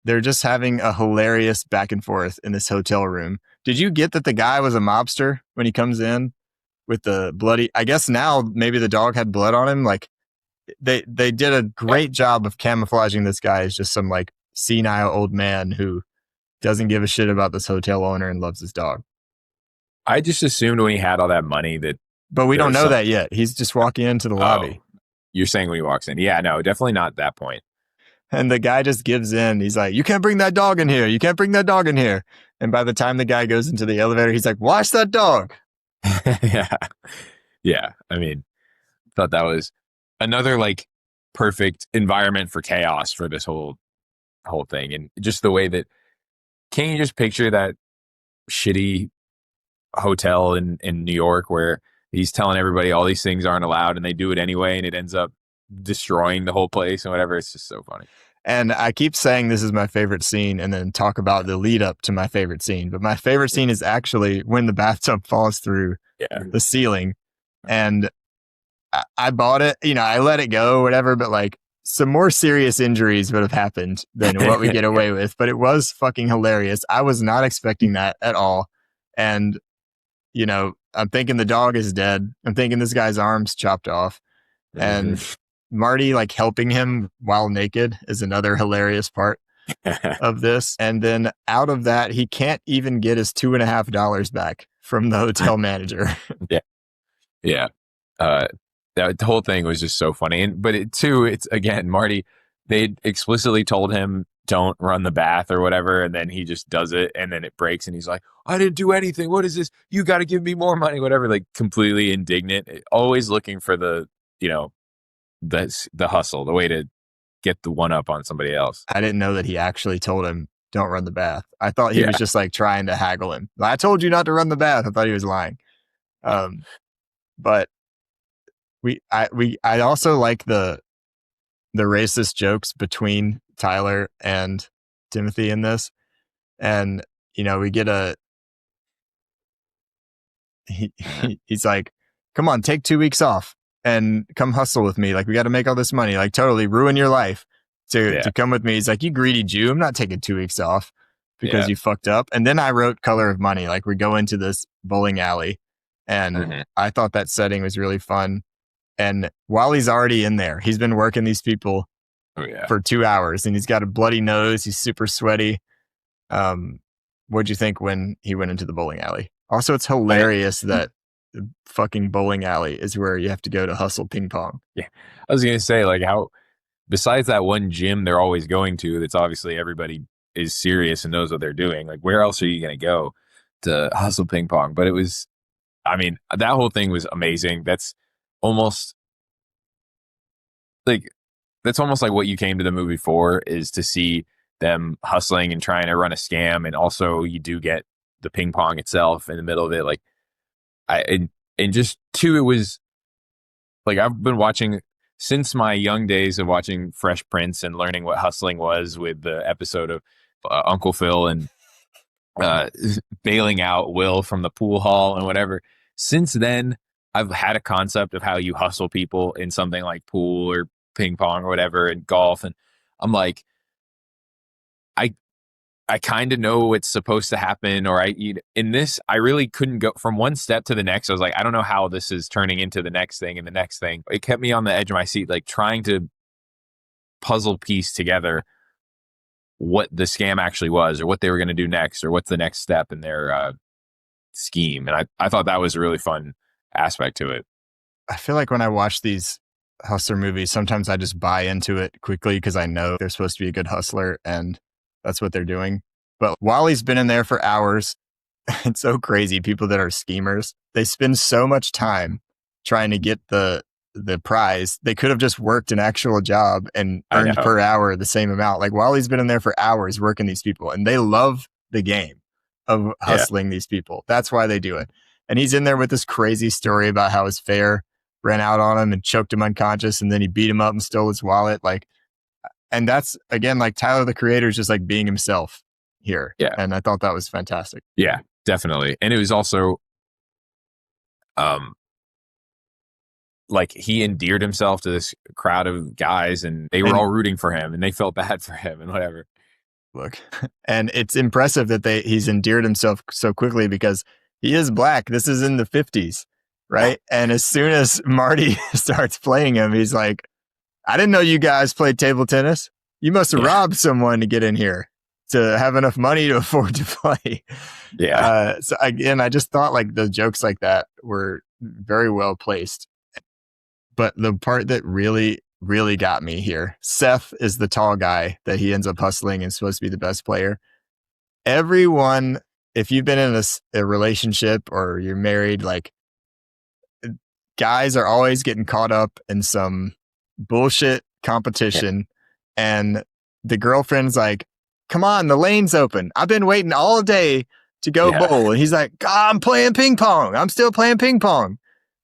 they're just having a hilarious back and forth in this hotel room. Did you get that the guy was a mobster when he comes in with the bloody, I guess now maybe the dog had blood on him. Like they did a great job of camouflaging this guy as just some like senile old man who doesn't give a shit about this hotel owner and loves his dog. I just assumed when he had all that money but we don't know that yet. He's just walking into the lobby. You're saying when he walks in. Yeah, no, definitely not that point. And the guy just gives in. He's like, you can't bring that dog in here. You can't bring that dog in here. And by the time the guy goes into the elevator, he's like, watch that dog. Yeah. I mean, thought that was another like perfect environment for chaos for this whole thing. And just the way that, can you just picture that shitty hotel in New York where he's telling everybody all these things aren't allowed and they do it anyway, and it ends up destroying the whole place and whatever. It's just so funny. And I keep saying this is my favorite scene and then talk about the lead up to my favorite scene. But my favorite scene is actually when the bathtub falls through the ceiling. And I bought it, I let it go, whatever, but like some more serious injuries would have happened than what we get away with. But it was fucking hilarious. I was not expecting that at all. And, I'm thinking the dog is dead. I'm thinking this guy's arm's chopped off. And Marty like helping him while naked is another hilarious part of this. And then out of that, he can't even get his $2.50 back from the hotel manager. Yeah. that the whole thing was just so funny. And but it too, it's again, Marty, they explicitly told him don't run the bath or whatever, and then he just does it, and then it breaks, and he's like, I didn't do anything. What is this? You got to give me more money, whatever. Like completely indignant, always looking for the the hustle, the way to get the one up on somebody else. I didn't know that he actually told him don't run the bath. I thought he Yeah, was just like trying to haggle him. I told you not to run the bath. I thought he was lying. But I also like the racist jokes between Tyler and Timothy in this. And, we get he's like, come on, take 2 weeks off and come hustle with me. Like, we got to make all this money, like totally ruin your life to come with me. He's like, you greedy Jew. I'm not taking 2 weeks off because you fucked up. And then I wrote Color of Money. Like, we go into this bowling alley, and I thought that setting was really fun. And while he's already in there, he's been working these people for 2 hours, and he's got a bloody nose. He's super sweaty. What'd you think when he went into the bowling alley? Also, it's hilarious that the fucking bowling alley is where you have to go to hustle ping pong. Yeah. I was going to say, like, how, besides that one gym they're always going to, that's obviously everybody is serious and knows what they're doing. Like, where else are you going to go to hustle ping pong? But it was, I mean, that whole thing was amazing. That's almost like what you came to the movie for, is to see them hustling and trying to run a scam. And also you do get the ping pong itself in the middle of it. Like and just two, it was like, I've been watching since my young days of watching Fresh Prince and learning what hustling was with the episode of Uncle Phil and bailing out Will from the pool hall and whatever. Since then, I've had a concept of how you hustle people in something like pool or ping pong or whatever, and golf. And I'm like, I kind of know what's supposed to happen, or in this, I really couldn't go from one step to the next. I was like, I don't know how this is turning into the next thing and the next thing. It kept me on the edge of my seat, like trying to puzzle piece together what the scam actually was, or what they were going to do next, or what's the next step in their scheme. And I thought that was a really fun aspect to it. I feel like when I watch these hustler movies, sometimes I just buy into it quickly because I know they're supposed to be a good hustler and that's what they're doing. But while he's been in there for hours, it's so crazy. People that are schemers, they spend so much time trying to get the prize. They could have just worked an actual job and earned per hour the same amount. Like, while he's been in there for hours working these people, and they love the game of hustling these people. That's why they do it. And he's in there with this crazy story about how his fare ran out on him and choked him unconscious, and then he beat him up and stole his wallet. Like, and that's, again, like Tyler, the creator, is just like being himself here. Yeah. And I thought that was fantastic. Yeah, definitely. And it was also, like, he endeared himself to this crowd of guys, and they were all rooting for him, and they felt bad for him and whatever. Look, and it's impressive that he's endeared himself so quickly, because he is black. This is in the 50s, right? And as soon as Marty starts playing him, he's like, I didn't know you guys played table tennis. You must have robbed someone to get in here to have enough money to afford to play. Yeah. So again, I just thought like the jokes like that were very well placed. But the part that really, really got me here, Seth is the tall guy that he ends up hustling and supposed to be the best player. Everyone, if you've been in a relationship or you're married, like, guys are always getting caught up in some bullshit competition, and the girlfriend's like, come on, the lane's open. I've been waiting all day to go bowl. And he's like, I'm playing ping pong. I'm still playing ping pong.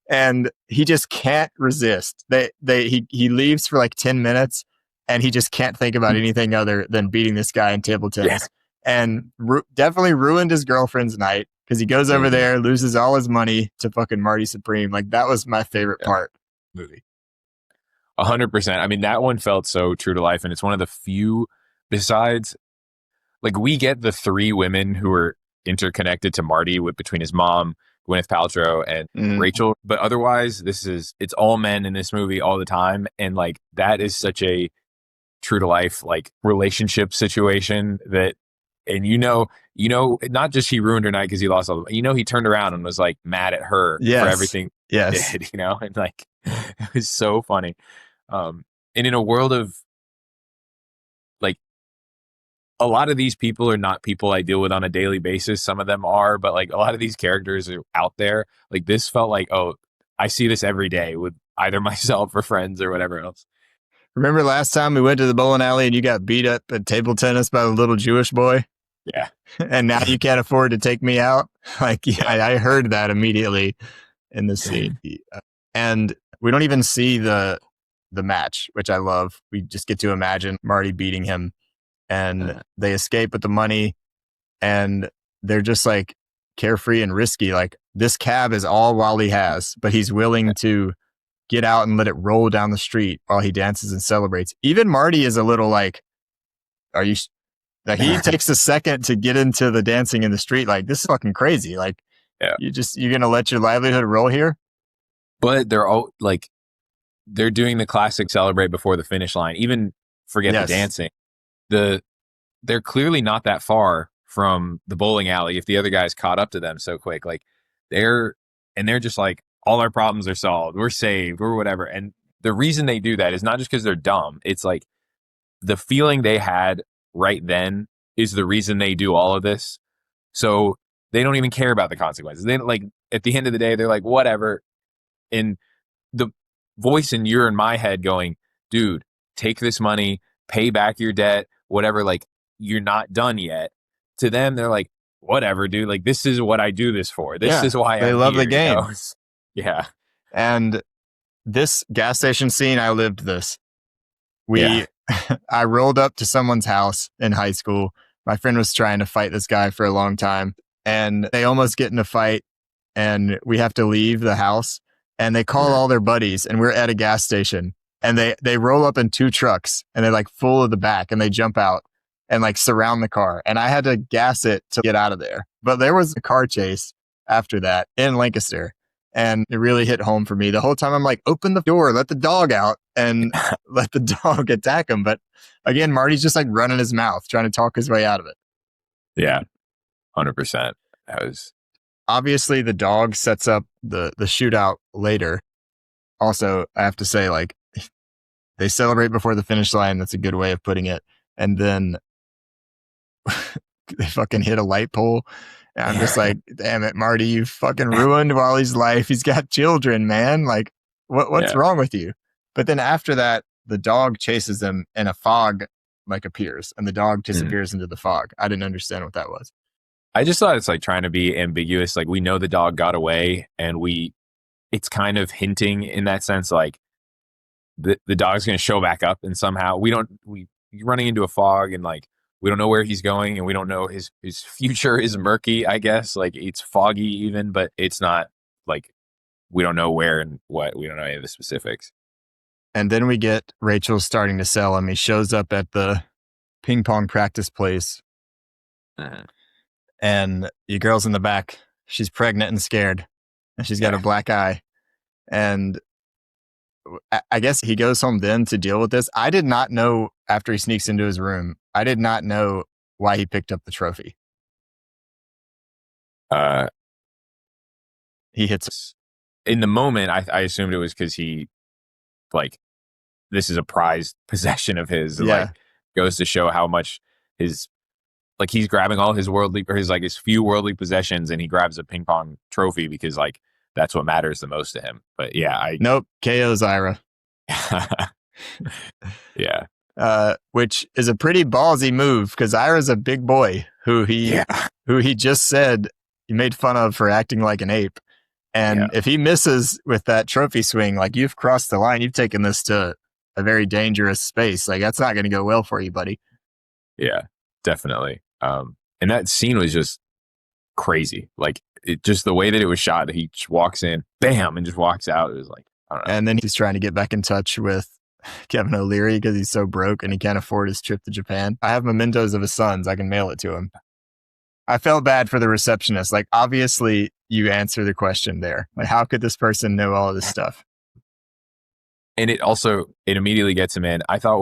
And he just can't resist. He leaves for like 10 minutes, and he just can't think about anything other than beating this guy in table tennis. And definitely ruined his girlfriend's night, because he goes over there, loses all his money to fucking Marty Supreme. Like, that was my favorite part of the movie. 100%. I mean, that one felt so true to life, and it's one of the few, besides, like, we get the three women who are interconnected to Marty between his mom, Gwyneth Paltrow, and Rachel, but otherwise it's all men in this movie all the time. And like, that is such a true to life, like, relationship situation that, and not just he ruined her night because he lost all the, he turned around and was like mad at her for everything he did, and like, It was so funny. And in a world of like, a lot of these people are not people I deal with on a daily basis. Some of them are, but like a lot of these characters are out there. Like this felt like, oh, I see this every day with either myself or friends or whatever else. Remember last time we went to the bowling alley and you got beat up at table tennis by a little Jewish boy? Yeah. And now you can't afford to take me out? Like, yeah, Yeah. I heard that immediately in the scene. And we don't even see the match, which I love. We just get to imagine Marty beating him, and they escape with the money, and they're just like carefree and risky. Like, this cab is all Wally has, but he's willing to get out and let it roll down the street while he dances and celebrates. Even Marty is a little like, are you like, he takes a second to get into the dancing in the street. Like, this is fucking crazy. Like, Yeah. you're going to let your livelihood roll here? But they're all like, they're doing the classic celebrate before the finish line. Even forget Yes. the dancing. They're clearly not that far from the bowling alley if the other guys caught up to them so quick. Like they're just like, all our problems are solved. We're saved or whatever. And the reason they do that is not just because they're dumb. It's like the feeling they had right then is the reason they do all of this. So they don't even care about the consequences. They like, at the end of the day, they're like, whatever. And the voice in your and my head going, dude, take this money, pay back your debt, whatever. Like, you're not done yet. To them, they're like, whatever, dude. Like, this is what I do this for. This is why they I'm love here, the game. you know? Yeah. And this gas station scene, I lived this. I rolled up to someone's house in high school. My friend was trying to fight this guy for a long time, and they almost get in a fight, and we have to leave the house, and they call all their buddies, and we're at a gas station, and they roll up in 2 trucks, and they're like full of the back, and they jump out and like surround the car, and I had to gas it to get out of there. But there was a car chase after that in Lancaster, and it really hit home for me. The whole time I'm like, open the door, let the dog out, and let the dog attack him. But again, Marty's just like running his mouth, trying to talk his way out of it. Yeah. 100%. That was Obviously the dog sets up the shootout later. Also, I have to say, like, they celebrate before the finish line. That's a good way of putting it. And then they fucking hit a light pole. And I'm just like, damn it, Marty, you fucking ruined Wally's life. He's got children, man. Like, what's wrong with you? But then after that, the dog chases them and a fog like appears, and the dog disappears into the fog. I didn't understand what that was. I just thought it's like trying to be ambiguous. Like, we know the dog got away, and it's kind of hinting in that sense, like the dog's going to show back up, and somehow you're running into a fog, and like, we don't know where he's going, and we don't know his future is murky, I guess. Like, it's foggy even, but it's not like, we don't know where and what. We don't know any of the specifics. And then we get Rachel starting to sell him. He shows up at the ping pong practice place. And your girl's in the back. She's pregnant and scared. And she's got a black eye. And I guess he goes home then to deal with this. I did not know, after he sneaks into his room, I did not know why he picked up the trophy. He hits. In the moment, I assumed it was because he, like, this is a prized possession of his. Yeah. Like, goes to show how much his, like, he's grabbing all his worldly, or his few worldly possessions, and he grabs a ping pong trophy because, like, that's what matters the most to him. But yeah, nope, KO's Ira. Yeah. Which is a pretty ballsy move, because Ira's a big boy who he just said he made fun of for acting like an ape. And if he misses with that trophy swing, like, you've crossed the line. You've taken this to a very dangerous space. Like, that's not going to go well for you, buddy. Yeah, definitely. And that scene was just crazy. Like, it just, the way that it was shot, he just walks in, bam, and just walks out. It was like, I don't know. And then he's trying to get back in touch with Kevin O'Leary because he's so broke and he can't afford his trip to Japan. I have mementos of his sons. I can mail it to him. I felt bad for the receptionist. Like, obviously, you answer the question there. Like, how could this person know all of this stuff? And it immediately gets him in. I thought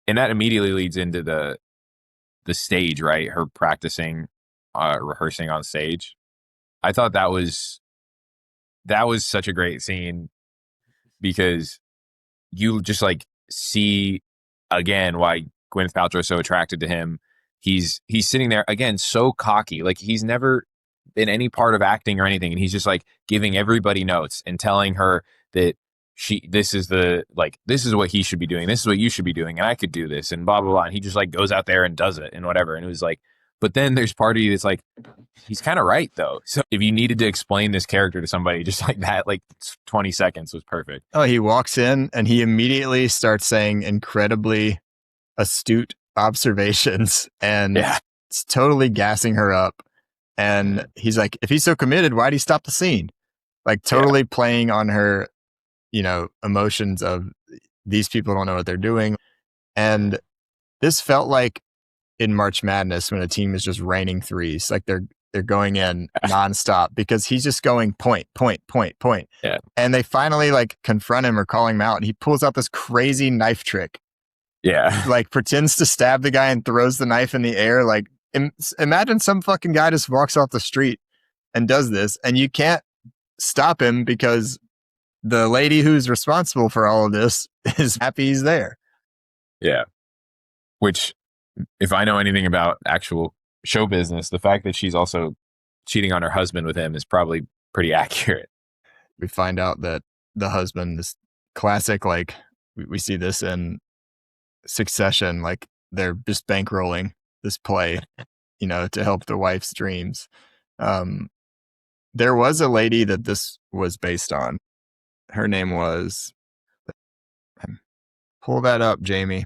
and that immediately leads into the stage, right? Her practicing, rehearsing on stage. I thought that was such a great scene. because you just like see again why Gwyneth Paltrow is so attracted to him. He's sitting there again, so cocky. Like he's never in any part of acting or anything, and he's just like giving everybody notes and telling her that this is what he should be doing, this is what you should be doing, and I could do this, and blah blah blah. And he just like goes out there and does it and whatever. And it was like, but then there's part of you that's like, he's kind of right though. So if you needed to explain this character to somebody just like that, like 20 seconds was perfect. Oh, he walks in and he immediately starts saying incredibly astute observations and it's totally gassing her up. And he's like, if he's so committed, why'd he stop the scene? Like totally playing on her, emotions of these people don't know what they're doing. And this felt like in March Madness when a team is just raining threes, like they're going in nonstop because he's just going point. Yeah. And they finally like confront him or call him out and he pulls out this crazy knife trick. Yeah. Like pretends to stab the guy and throws the knife in the air. Like imagine some fucking guy just walks off the street and does this and you can't stop him because the lady who's responsible for all of this is happy he's there. Yeah. Which, if I know anything about actual show business, the fact that she's also cheating on her husband with him is probably pretty accurate. We find out that the husband is classic, like we see this in Succession, like they're just bankrolling this play, to help the wife's dreams. There was a lady that this was based on. Her name was, pull that up, Jamie.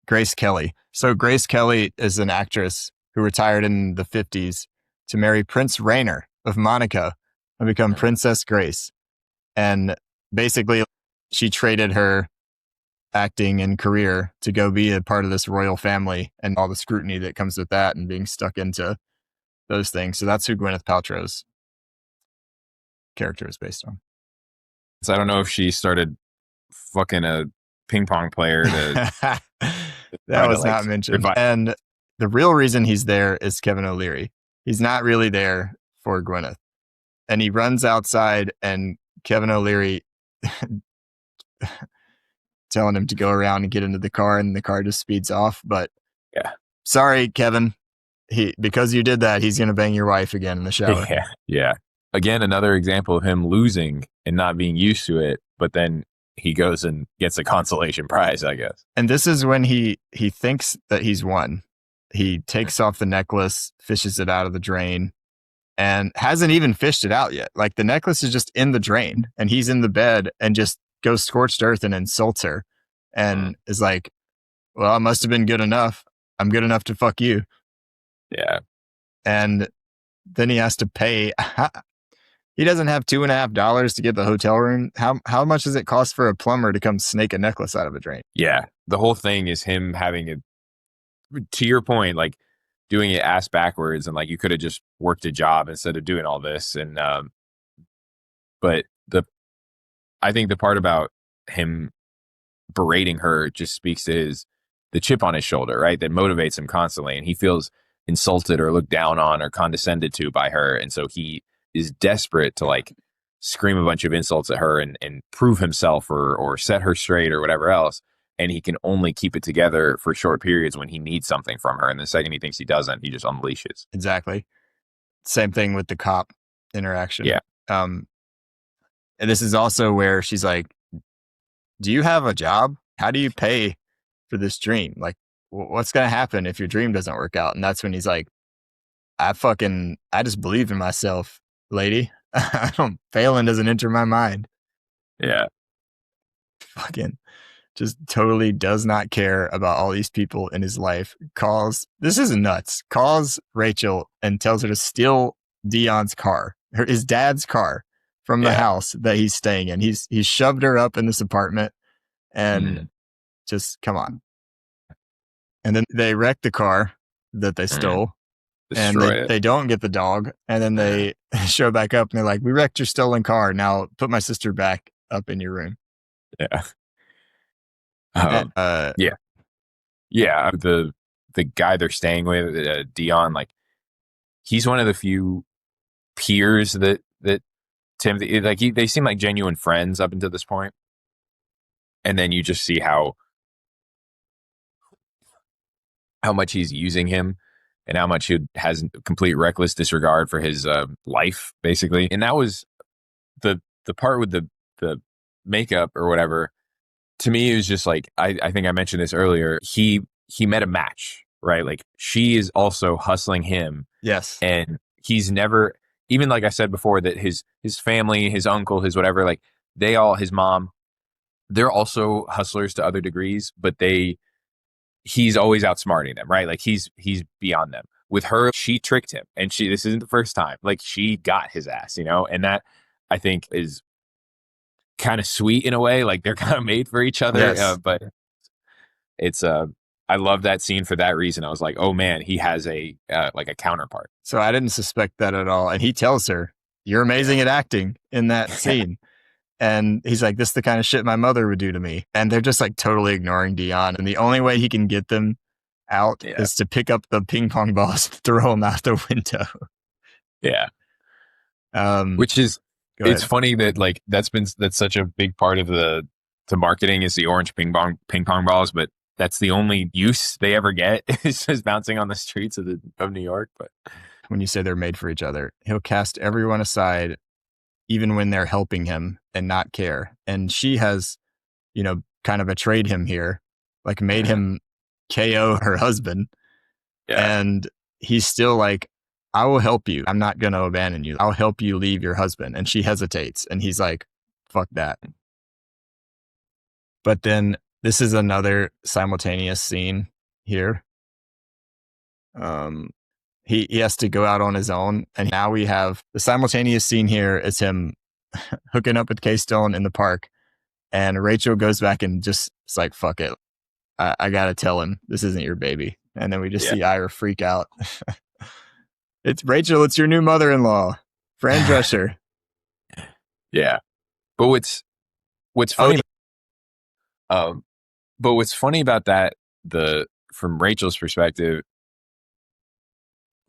Grace Kelly. So Grace Kelly is an actress who retired in the 50s to marry Prince Rainier of Monaco and become Princess Grace. And basically, she traded her acting and career to go be a part of this royal family and all the scrutiny that comes with that and being stuck into those things. So that's who Gwyneth Paltrow's character is based on. So I don't know if she started fucking a ping pong player to that was not mentioned. And the real reason he's there is Kevin O'Leary. He's not really there for Gwyneth. And he runs outside and Kevin O'Leary telling him to go around and get into the car and the car just speeds off. But sorry, Kevin. Because you did that, he's going to bang your wife again in the shower. Yeah. Again, another example of him losing and not being used to it, but then he goes and gets a consolation prize, I guess. And this is when he thinks that he's won. He takes off the necklace, fishes it out of the drain, and hasn't even fished it out yet. Like the necklace is just in the drain, and he's in the bed and just goes scorched earth and insults her and is like, well, I must have been good enough. I'm good enough to fuck you. Yeah. And then he has to pay. He doesn't have $2.50 to get the hotel room. How much does it cost for a plumber to come snake a necklace out of a drain? Yeah. The whole thing is him having to your point, like doing it ass backwards and like you could have just worked a job instead of doing all this. And, but I think the part about him berating her just speaks to the chip on his shoulder, right? That motivates him constantly. And he feels insulted or looked down on or condescended to by her. And so he is desperate to like scream a bunch of insults at her and prove himself or set her straight or whatever else. And he can only keep it together for short periods when he needs something from her. And the second he thinks he doesn't, he just unleashes. Exactly. Same thing with the cop interaction. Yeah. And this is also where she's like, do you have a job? How do you pay for this dream? Like, what's going to happen if your dream doesn't work out? And that's when he's like, I just believe in myself, lady. Failing doesn't enter my mind. Yeah. Fucking just totally does not care about all these people in his life. This is nuts. Calls Rachel and tells her to steal Dion's car, his dad's car from the house that he's staying in. He's shoved her up in this apartment and just come on. And then they wreck the car that they stole. And they don't get the dog. And then they show back up and they're like, we wrecked your stolen car. Now put my sister back up in your room. Yeah. Yeah. The guy they're staying with, Dion, like he's one of the few peers that Timothy, like they seem like genuine friends up until this point. And then you just see how much he's using him and how much he has complete reckless disregard for his life, basically. And that was the part with the makeup or whatever. To me, it was just like I think I mentioned this earlier. He met a match, right? Like she is also hustling him, Yes. and he's never, even like I said before, that his family, his uncle, his whatever, like they all, his mom, they're also hustlers to other degrees, but he's always outsmarting them, right? Like he's beyond them. With her, she tricked him, and this isn't the first time. Like she got his ass, and that I think is kind of sweet in a way. Like they're kind of made for each other. Yes. But it's I love that scene for that reason. I was like, oh man, he has a like a counterpart. So I didn't suspect that at all. And he tells her, "You're amazing at acting," in that scene. And he's like, "This is the kind of shit my mother would do to me." And they're just like totally ignoring Dion. And the only way he can get them out is to pick up the ping pong balls and throw them out the window. Yeah. Um, Which is, it's ahead. funny that like that's such a big part of the marketing is the orange ping pong balls, but that's the only use they ever get is just bouncing on the streets of New York. But When you say they're made for each other, he'll cast everyone aside, even when they're helping him, and not care. And she has, kind of betrayed him here, like made him KO her husband. yeah, And he's still like, "I will help you. I'm not going to abandon you. I'll help you leave your husband." And she hesitates. And he's like, "Fuck that." But then this is another simultaneous scene here. Um, he has to go out on his own. And now we have the simultaneous scene here is him hooking up with K Stone in the park. And Rachel goes back and just is like, "Fuck it. I got to tell him this isn't your baby." And then we just see Ira freak out. "It's Rachel. It's your new mother-in-law, Fran Drescher." yeah. But what's funny, but what's funny about that, from Rachel's perspective,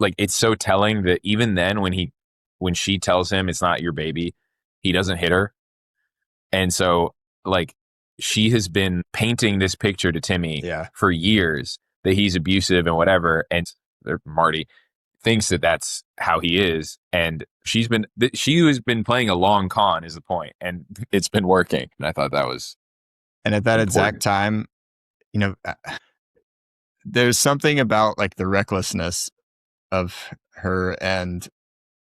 like it's so telling that even then when she tells him it's not your baby, he doesn't hit her. And so like she has been painting this picture to Timmy for years that he's abusive and whatever. And Marty thinks that that's how he is. And she has been playing a long con is the point. And it's been working. And I thought that was. And at that exact time, there's something about like the recklessness of her and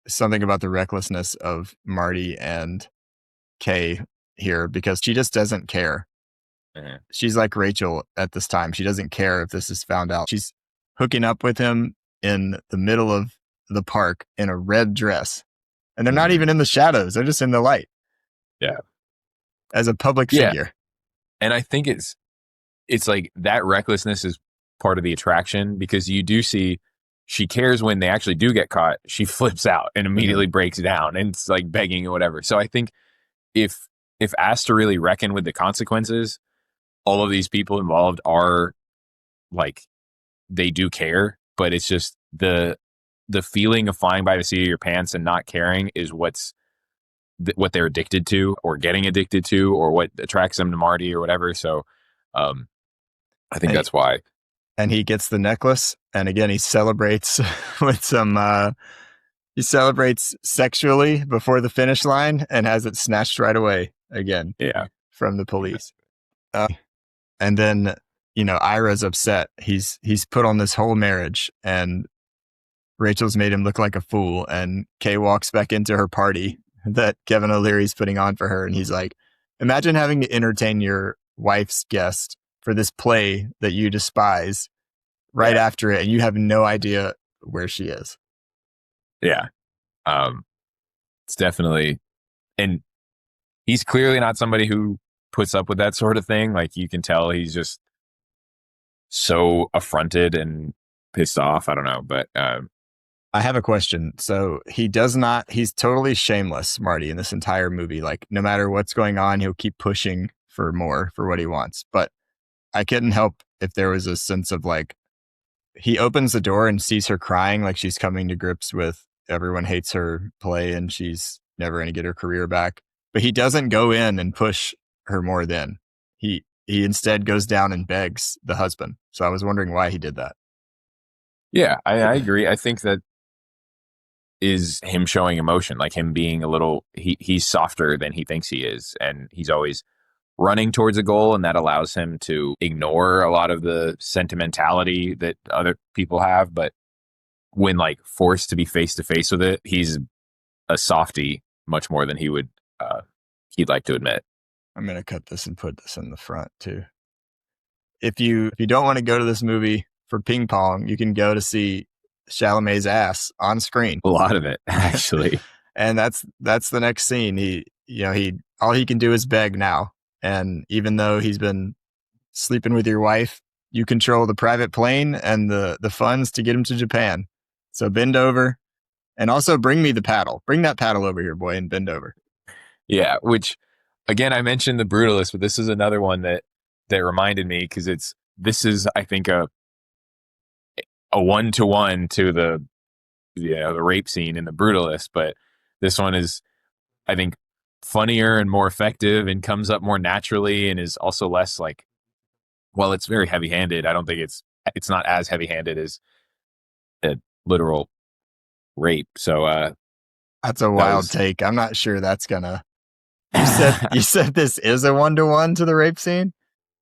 something about the recklessness of Marty and Kay here, because she just doesn't care. She's like Rachel at this time. She doesn't care if this is found out. She's hooking up with him in the middle of the park in a red dress. And they're not even in the shadows. They're just in the light. Yeah. As a public figure. And I think it's like that recklessness is part of the attraction, because you do see she cares when they actually do get caught. She flips out and immediately breaks down and it's like begging or whatever. So I think if asked to really reckon with the consequences, all of these people involved are like, they do care, but it's just the feeling of flying by the seat of your pants and not caring is what they're addicted to or getting addicted to, or what attracts them to Marty or whatever. So I think that's why. And he gets the necklace, and again he celebrates with some he celebrates sexually before the finish line and has it snatched right away again from the police. And then Ira's upset. He's put on this whole marriage, and Rachel's made him look like a fool. And Kay walks back into her party that Kevin O'Leary's putting on for her, and he's like, "Imagine having to entertain your wife's guest for this play that you despise right after it, and you have no idea where she is." Yeah. It's definitely, and he's clearly not somebody who puts up with that sort of thing. Like you can tell he's just so affronted and pissed off. I don't know, but I have a question. So he's totally shameless, Marty, in this entire movie. Like no matter what's going on, he'll keep pushing for more for what he wants. But I couldn't help if there was a sense of like, he opens the door and sees her crying, like she's coming to grips with everyone hates her play and she's never going to get her career back. But he doesn't go in and push her more then. he instead goes down and begs the husband. So I was wondering why he did that. Yeah, I agree. I think that is him showing emotion, like him being a little, he's softer than he thinks he is. And he's always running towards a goal. And that allows him to ignore a lot of the sentimentality that other people have. But when like forced to be face to face with it, he's a softie much more than he'd like to admit. I'm gonna cut this and put this in the front too. If you don't want to go to this movie for ping pong, you can go to see Chalamet's ass on screen. A lot of it, actually. And that's the next scene. He all he can do is beg now. And even though he's been sleeping with your wife, you control the private plane and the funds to get him to Japan. So bend over and also bring me the paddle. Bring that paddle over here, boy, and bend over. Yeah, which again, I mentioned the Brutalist, but this is another one that reminded me because this is I think a 1-to-1 to the rape scene in the Brutalist, but this one is I think funnier and more effective and comes up more naturally and is also less like, well, it's very heavy-handed. I don't think it's not as heavy-handed as a literal rape. So that's a wild take. I'm not sure that's gonna. You said this is a 1-to-1 to the rape scene?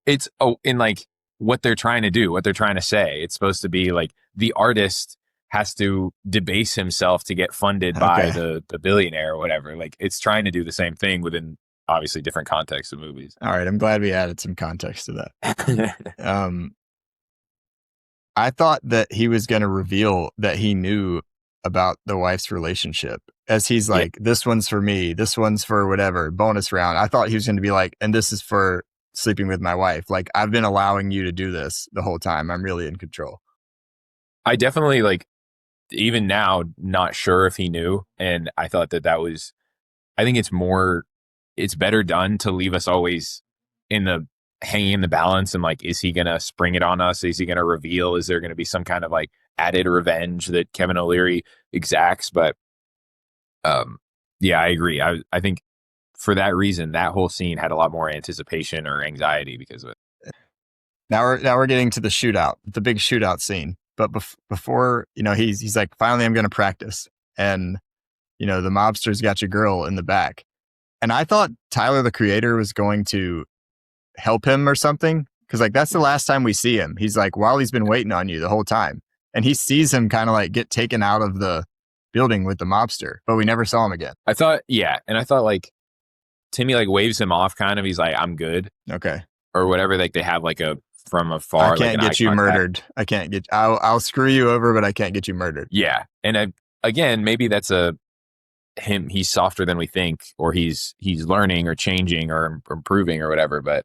It's in like what they're trying to do, what they're trying to say. It's supposed to be like the artist has to debase himself to get funded by the billionaire or whatever. Like it's trying to do the same thing within obviously different contexts of movies. All right. I'm glad we added some context to that. I thought that he was going to reveal that he knew about the wife's relationship as he's like, this one's for me, this one's for whatever, bonus round. I thought he was going to be like, and this is for sleeping with my wife. Like, I've been allowing you to do this the whole time. I'm really in control. I definitely like, even now, not sure if he knew. And I thought that was, I think it's better done to leave us always hanging in the balance and like, is he going to spring it on us? Is he going to reveal? Is there going to be some kind of like added revenge that Kevin O'Leary exacts? But yeah, I agree. I think for that reason, that whole scene had a lot more anticipation or anxiety because of it. Now we're getting to the shootout, the big shootout scene. But before, he's like, finally, I'm going to practice. And, the mobster's got your girl in the back. And I thought Tyler, the Creator, was going to help him or something. Cause like, that's the last time we see him. He's like, while he's been waiting on you the whole time. And he sees him kind of like get taken out of the building with the mobster, but we never saw him again. I thought, yeah. And I thought like Timmy like waves him off kind of. He's like, I'm good. Okay. Or whatever. Like they have like from afar. I can't get you murdered. I can't get, I'll screw you over, but I can't get you murdered. Yeah. And again, maybe that's he's softer than we think, or he's learning or changing or improving or whatever. But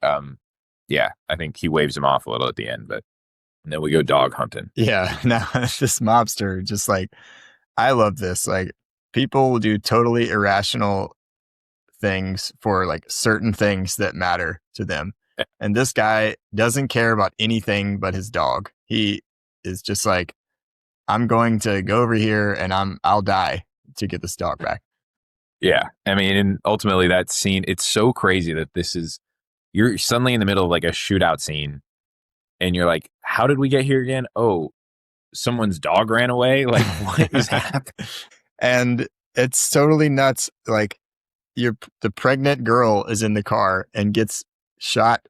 yeah, I think he waves him off a little at the end, and then we go dog hunting. Yeah. Now this mobster, just like, I love this. Like, people do totally irrational things for like certain things that matter to them. And this guy doesn't care about anything but his dog. He is just like, I'm going to go over here and I'll die to get this dog back. Yeah. I mean, and ultimately that scene, it's so crazy that you're suddenly in the middle of like a shootout scene and you're like, how did we get here again? Oh, someone's dog ran away. Like, what is happening? And it's totally nuts. Like, the pregnant girl is in the car and gets shot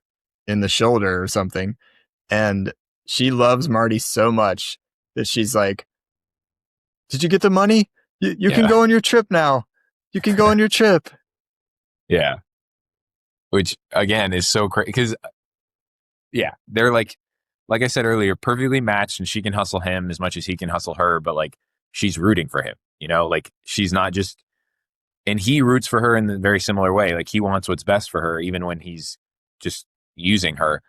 in the shoulder or something. And she loves Marty so much that she's like, did you get the money? You can go on your trip now. You can go on your trip. Yeah. Which again is so crazy because yeah, they're like I said earlier, perfectly matched, and she can hustle him as much as he can hustle her, but like she's rooting for him, like she's not just, and he roots for her in a very similar way. Like he wants what's best for her, even when he's just using her.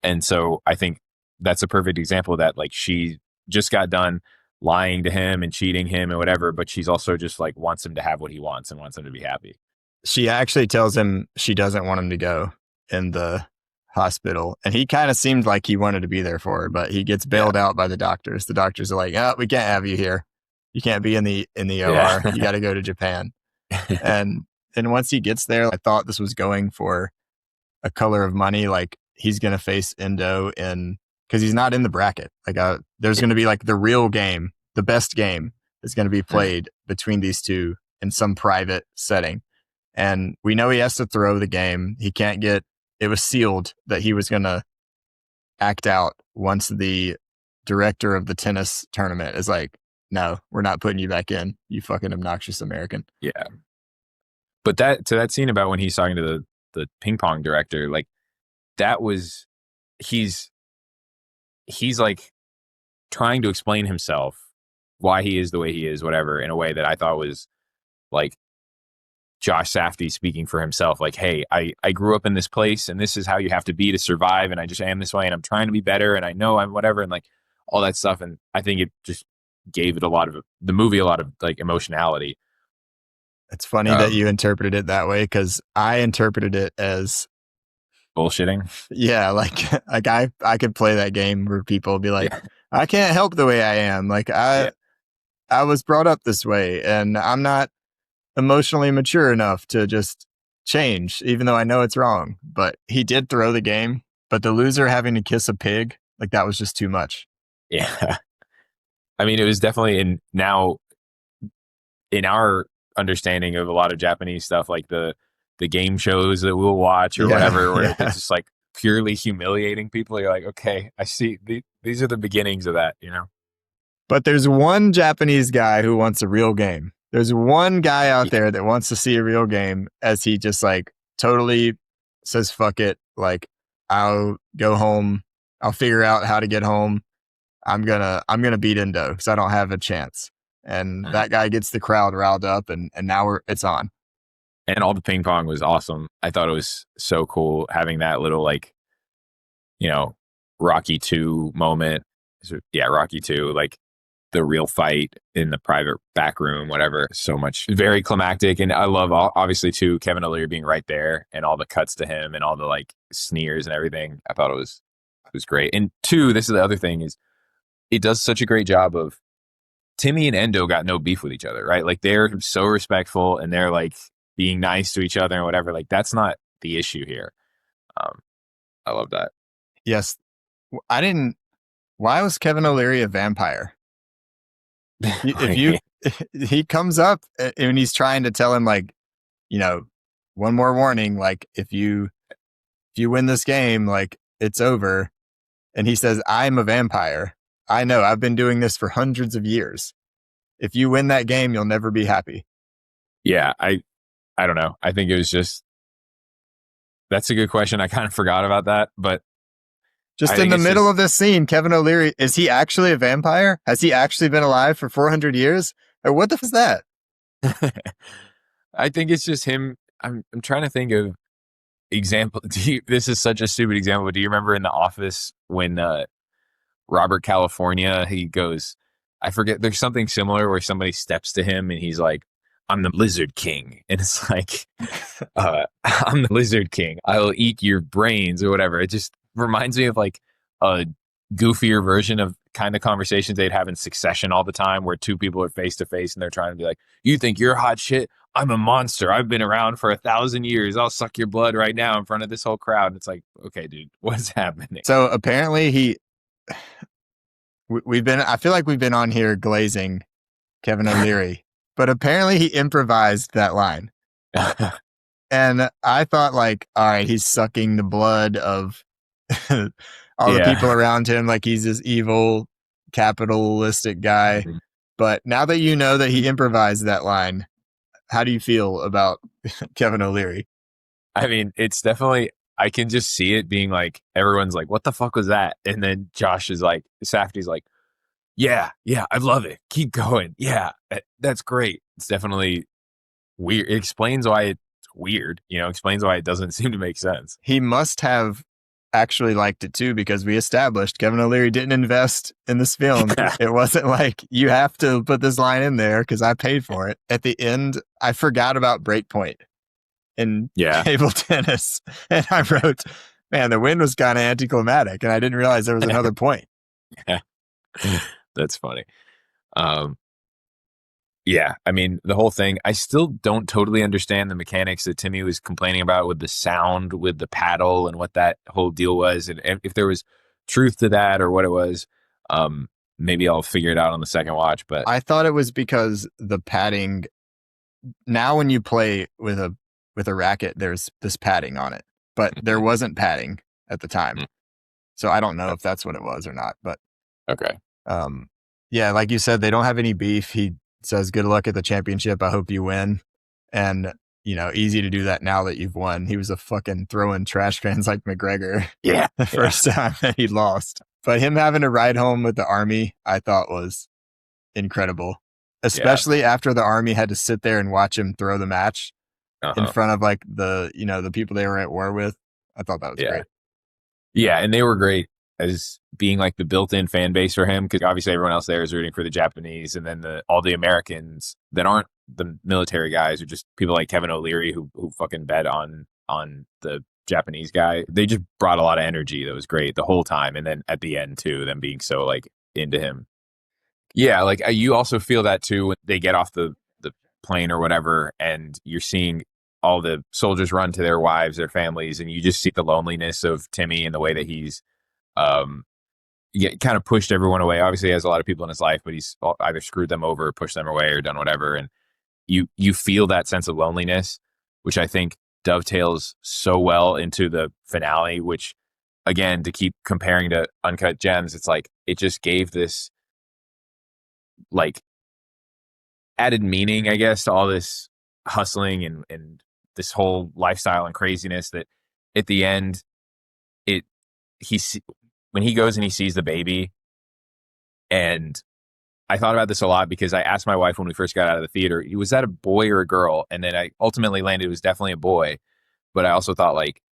And so I think that's a perfect example of that. Like she just got done lying to him and cheating him and whatever, but she's also just like wants him to have what he wants and wants him to be happy. She actually tells him she doesn't want him to go in the hospital. And he kind of seemed like he wanted to be there for her, but he gets bailed out by the doctors. The doctors are like, oh, we can't have you here. You can't be in the OR. You got to go to Japan. And once he gets there, I thought this was going for a color of money, like he's going to face Endo because he's not in the bracket. Like there's going to be like the real game, the best game is going to be played between these two in some private setting. And we know he has to throw the game. He can't get, it was sealed that he was going to act out once the director of the tennis tournament is like, no, we're not putting you back in, you fucking obnoxious American. Yeah. But that scene about when he's talking to the ping pong director, like that was, he's like trying to explain himself, why he is the way he is, whatever, in a way that I thought was like Josh Safdie speaking for himself. Like, hey, I grew up in this place and this is how you have to be to survive. And I just am this way and I'm trying to be better. And I know I'm whatever. And like all that stuff. And I think it just gave it the movie a lot of like emotionality. It's funny that you interpreted it that way, because I interpreted it as bullshitting. Yeah, like I could play that game where people would be like, I can't help the way I am. Like I was brought up this way and I'm not emotionally mature enough to just change, even though I know it's wrong. But he did throw the game, but the loser having to kiss a pig, like that was just too much. Yeah. I mean, it was definitely in our understanding of a lot of Japanese stuff, like the game shows that we'll watch or whatever, where it's just like purely humiliating people. You're like, okay, I see. These are the beginnings of that, you know? But there's one Japanese guy who wants a real game. There's one guy out there that wants to see a real game, as he just like totally says, fuck it. Like, I'll go home. I'll figure out how to get home. I'm gonna beat Endo because I don't have a chance. And that guy gets the crowd riled up, and now it's on. And all the ping pong was awesome. I thought it was so cool having that little, like, you know, Rocky 2 moment. Yeah, Rocky 2, like the real fight in the private back room, whatever. So much, very climactic. And I love, obviously, too, Kevin O'Leary being right there and all the cuts to him and all the like sneers and everything. I thought it was great. And 2, this is the other thing, is it does such a great job of, Timmy and Endo got no beef with each other, right? Like they're so respectful and they're like being nice to each other and whatever. Like that's not the issue here. I love that. Yes. Why was Kevin O'Leary a vampire? He comes up and he's trying to tell him, like, you know, one more warning, like if you win this game, like it's over. And he says, I'm a vampire. I know, I've been doing this for hundreds of years. If you win that game, you'll never be happy. Yeah, I don't know. I think it was just, that's a good question. I kind of forgot about that, but just in the middle of this scene, Kevin O'Leary, is he actually a vampire? Has he actually been alive for 400 years? Or what the f is that? I think it's just him. I'm trying to think of example. This is such a stupid example, but do you remember in The Office when Robert California, he goes, I forget, there's something similar where somebody steps to him and he's like, I'm the Lizard King. And it's like, I'm the Lizard King. I'll eat your brains or whatever. It just reminds me of like a goofier version of kind of conversations they'd have in Succession all the time, where two people are face to face and they're trying to be like, you think you're hot shit? I'm a monster. I've been around for 1,000 years. I'll suck your blood right now in front of this whole crowd. And it's like, okay, dude, what's happening? So apparently I feel like we've been on here glazing Kevin O'Leary, but apparently he improvised that line. And I thought, like, all right, he's sucking the blood of all the people around him, like he's this evil capitalistic guy. Mm-hmm. But now that you know that he improvised that line, how do you feel about Kevin O'Leary? I mean, it's definitely, I can just see it being like, everyone's like, what the fuck was that? And then Josh is like, Safdie's like, yeah, I love it. Keep going. Yeah, that's great. It's definitely weird. It explains why it's weird, explains why it doesn't seem to make sense. He must have actually liked it too, because we established Kevin O'Leary didn't invest in this film. It wasn't like, you have to put this line in there because I paid for it. At the end, I forgot about Breakpoint in table tennis. And I wrote, man, the win was kind of anticlimactic. And I didn't realize there was another point. Yeah. That's funny. Yeah, I mean, the whole thing, I still don't totally understand the mechanics that Timmy was complaining about with the sound, with the paddle, and what that whole deal was, and if there was truth to that or what it was. Um, Maybe I'll figure it out on the second watch, but I thought it was because the padding. Now, when you play with a racket, there's this padding on it, but there wasn't padding at the time. So I don't know if that's what it was or not. But okay. yeah, like you said, they don't have any beef. He says, "Good luck at the championship. I hope you win." And easy to do that now that you've won. He was a fucking throwing trash cans like McGregor Yeah, the first time that he lost. But him having to ride home with the army, I thought was incredible. Especially after the army had to sit there and watch him throw the match in front of like the people they were at war with. I thought that was great. Yeah, and they were great as being like the built-in fan base for him, because obviously everyone else there is rooting for the Japanese, and then all the Americans that aren't the military guys, or just people like Kevin O'Leary who fucking bet on the Japanese guy. They just brought a lot of energy that was great the whole time, and then at the end too, them being so like into him. Yeah, like you also feel that too when they get off the plane or whatever, and you're seeing all the soldiers run to their wives, their families, and you just see the loneliness of Timmy and the way that he's um kind of pushed everyone away. Obviously, he has a lot of people in his life, but he's either screwed them over, pushed them away, or done whatever. And you feel that sense of loneliness, which I think dovetails so well into the finale. Which, again, to keep comparing to Uncut Gems, it's like it just gave this like added meaning, I guess, to all this hustling and this whole lifestyle and craziness. That at the end, it he's when he goes and he sees the baby, and I thought about this a lot because I asked my wife when we first got out of the theater, was that a boy or a girl? And then I ultimately landed it was definitely a boy. But I also thought like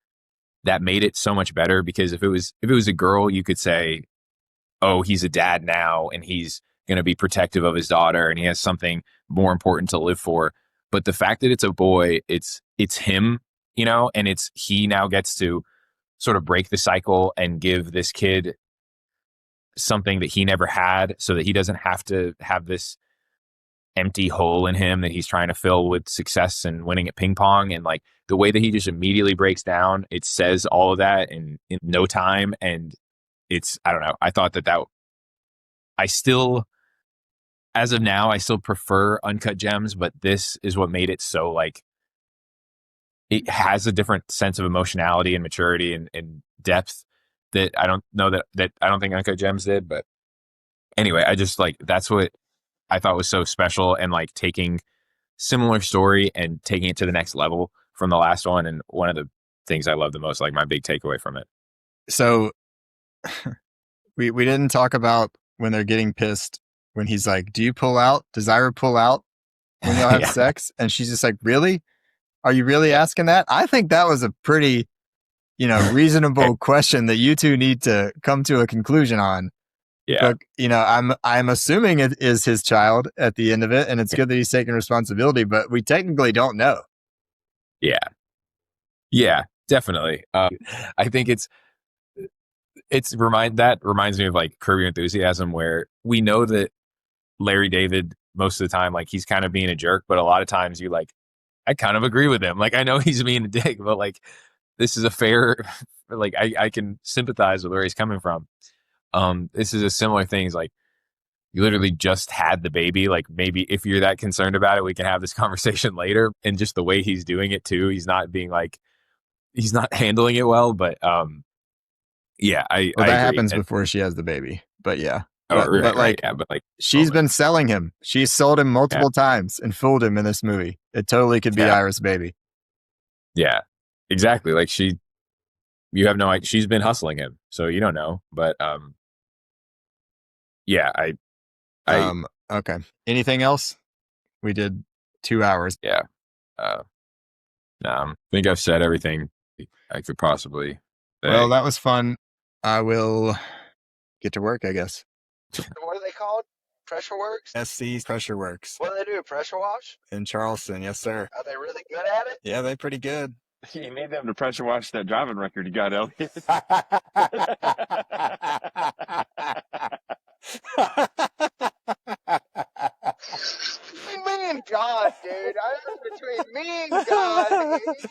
that made it so much better, because if it was a girl, you could say, oh, he's a dad now and he's going to be protective of his daughter and he has something more important to live for. But the fact that it's a boy, it's him, and it's he now gets to sort of break the cycle and give this kid something that he never had, so that he doesn't have to have this empty hole in him that he's trying to fill with success and winning at ping pong. And like the way that he just immediately breaks down, it says all of that in no time. And I don't know. I thought that I still, as of now, I still prefer Uncut Gems, but this is what made it so like it has a different sense of emotionality and maturity and depth that I don't know that I don't think Uncut Gems did. But anyway, I just like that's what I thought was so special, and like taking similar story and taking it to the next level from the last one. And one of the things I love the most, like my big takeaway from it. So we didn't talk about when they're getting pissed, when he's like, "Do you pull out? Does Ira pull out when y'all have Yeah. sex?" And she's just like, "Really? Are you really asking that?" I think that was a pretty, reasonable question that you two need to come to a conclusion on. Yeah. But I'm assuming it is his child at the end of it, and it's good that he's taking responsibility, but we technically don't know. Yeah. Yeah, definitely. I think that reminds me of like Curb Your Enthusiasm, where we know that Larry David most of the time, like he's kind of being a jerk, but a lot of times you like, I kind of agree with him. Like I know he's being a dick, but like this is a fair, like I can sympathize with where he's coming from. This is a similar thing. It's like you literally just had the baby. Like maybe if you're that concerned about it, we can have this conversation later. And just the way he's doing it too, he's not being like he's not handling it well. But yeah, I Well, that agree. happens before she has the baby, but yeah. Right, yeah, but like she's been selling him. She's sold him multiple yeah, times and fooled him in this movie. It totally could be Ira's baby. Yeah, exactly. Like you have no idea. She's been hustling him, so you don't know. But yeah, I okay. Anything else? We did 2 hours. yeah. Uh, I think I've said everything I could possibly say. Well, that was fun. I will get to work, I guess. What are they called? Pressure Works? SC Pressure Works What do they do? Pressure wash? in Charleston. Yes, sir. Are they really good at it? Yeah, they're pretty good. You need them to pressure wash that driving record you got, Elliot. You me and God, dude. I'm between me and God, dude.